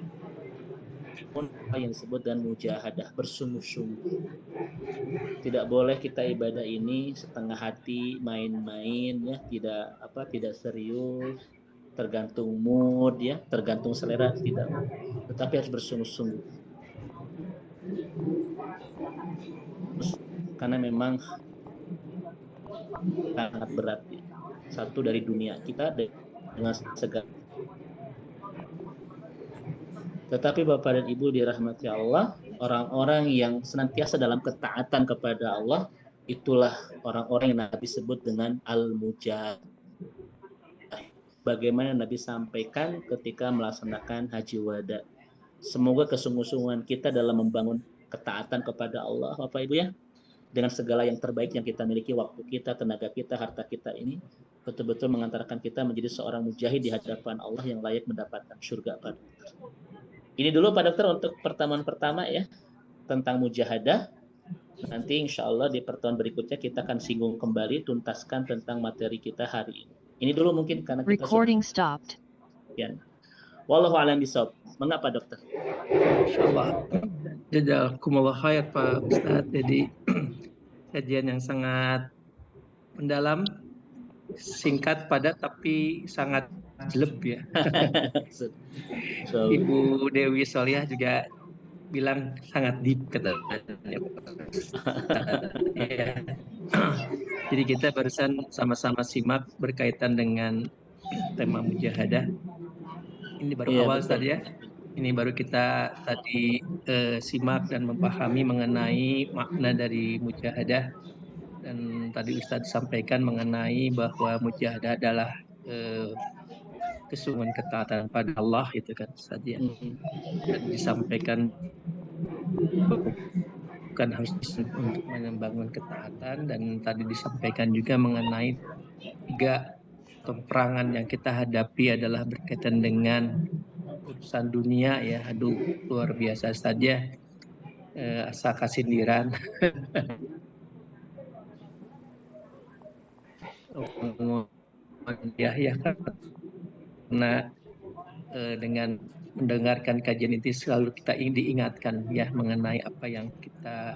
apa yang disebut dengan mujahadah, bersungguh-sungguh. Tidak boleh kita ibadah ini setengah hati, main-main ya, tidak serius, tergantung mood ya, tergantung selera, tidak. Tetapi harus bersungguh-sungguh. Karena memang sangat berat ya. Satu dari dunia kita dengan segala. Tetapi Bapak dan Ibu dirahmati Allah, orang-orang yang senantiasa dalam ketaatan kepada Allah, itulah orang-orang yang Nabi sebut dengan al-mujahid. Bagaimana Nabi sampaikan ketika melaksanakan haji wada. Semoga kesungguh-sungguhan kita dalam membangun ketaatan kepada Allah, Bapak Ibu ya, dengan segala yang terbaik yang kita miliki, waktu kita, tenaga kita, harta kita ini, betul-betul mengantarkan kita menjadi seorang mujahid di hadapan Allah yang layak mendapatkan surga, Pak Dokter. Ini dulu Pak Dokter untuk pertemuan pertama ya, tentang mujahadah. Nanti insya Allah di pertemuan berikutnya kita akan singgung kembali, tuntaskan tentang materi kita hari ini. Ini dulu mungkin karena kita recording stopped. Ya. Wallahu a'lam bishawab. Mengapa Dokter? Insyaallah. Jazakumullah khair Pak Ustadz. Jadi kajian yang sangat mendalam, singkat, padat, tapi sangat jelek ya. Ibu Dewi Soliah juga bilang sangat deep katanya. Ya. Jadi kita barusan sama-sama simak berkaitan dengan tema mujahadah. Ini baru awal tadi ya. Ini baru kita tadi simak dan memahami mengenai makna dari mujahadah. Dan tadi Ustadz sampaikan mengenai bahwa mujahadah adalah kesungguhan ketaatan pada Allah itu kan Ustadz ya. Dan disampaikan bukan harus untuk membangun ketaatan, dan tadi disampaikan juga mengenai 3 peperangan yang kita hadapi adalah berkaitan dengan urusan dunia ya. Aduh luar biasa saja, asa kasindiran. Ya karena dengan mendengarkan kajian ini selalu kita diingatkan ya mengenai apa yang kita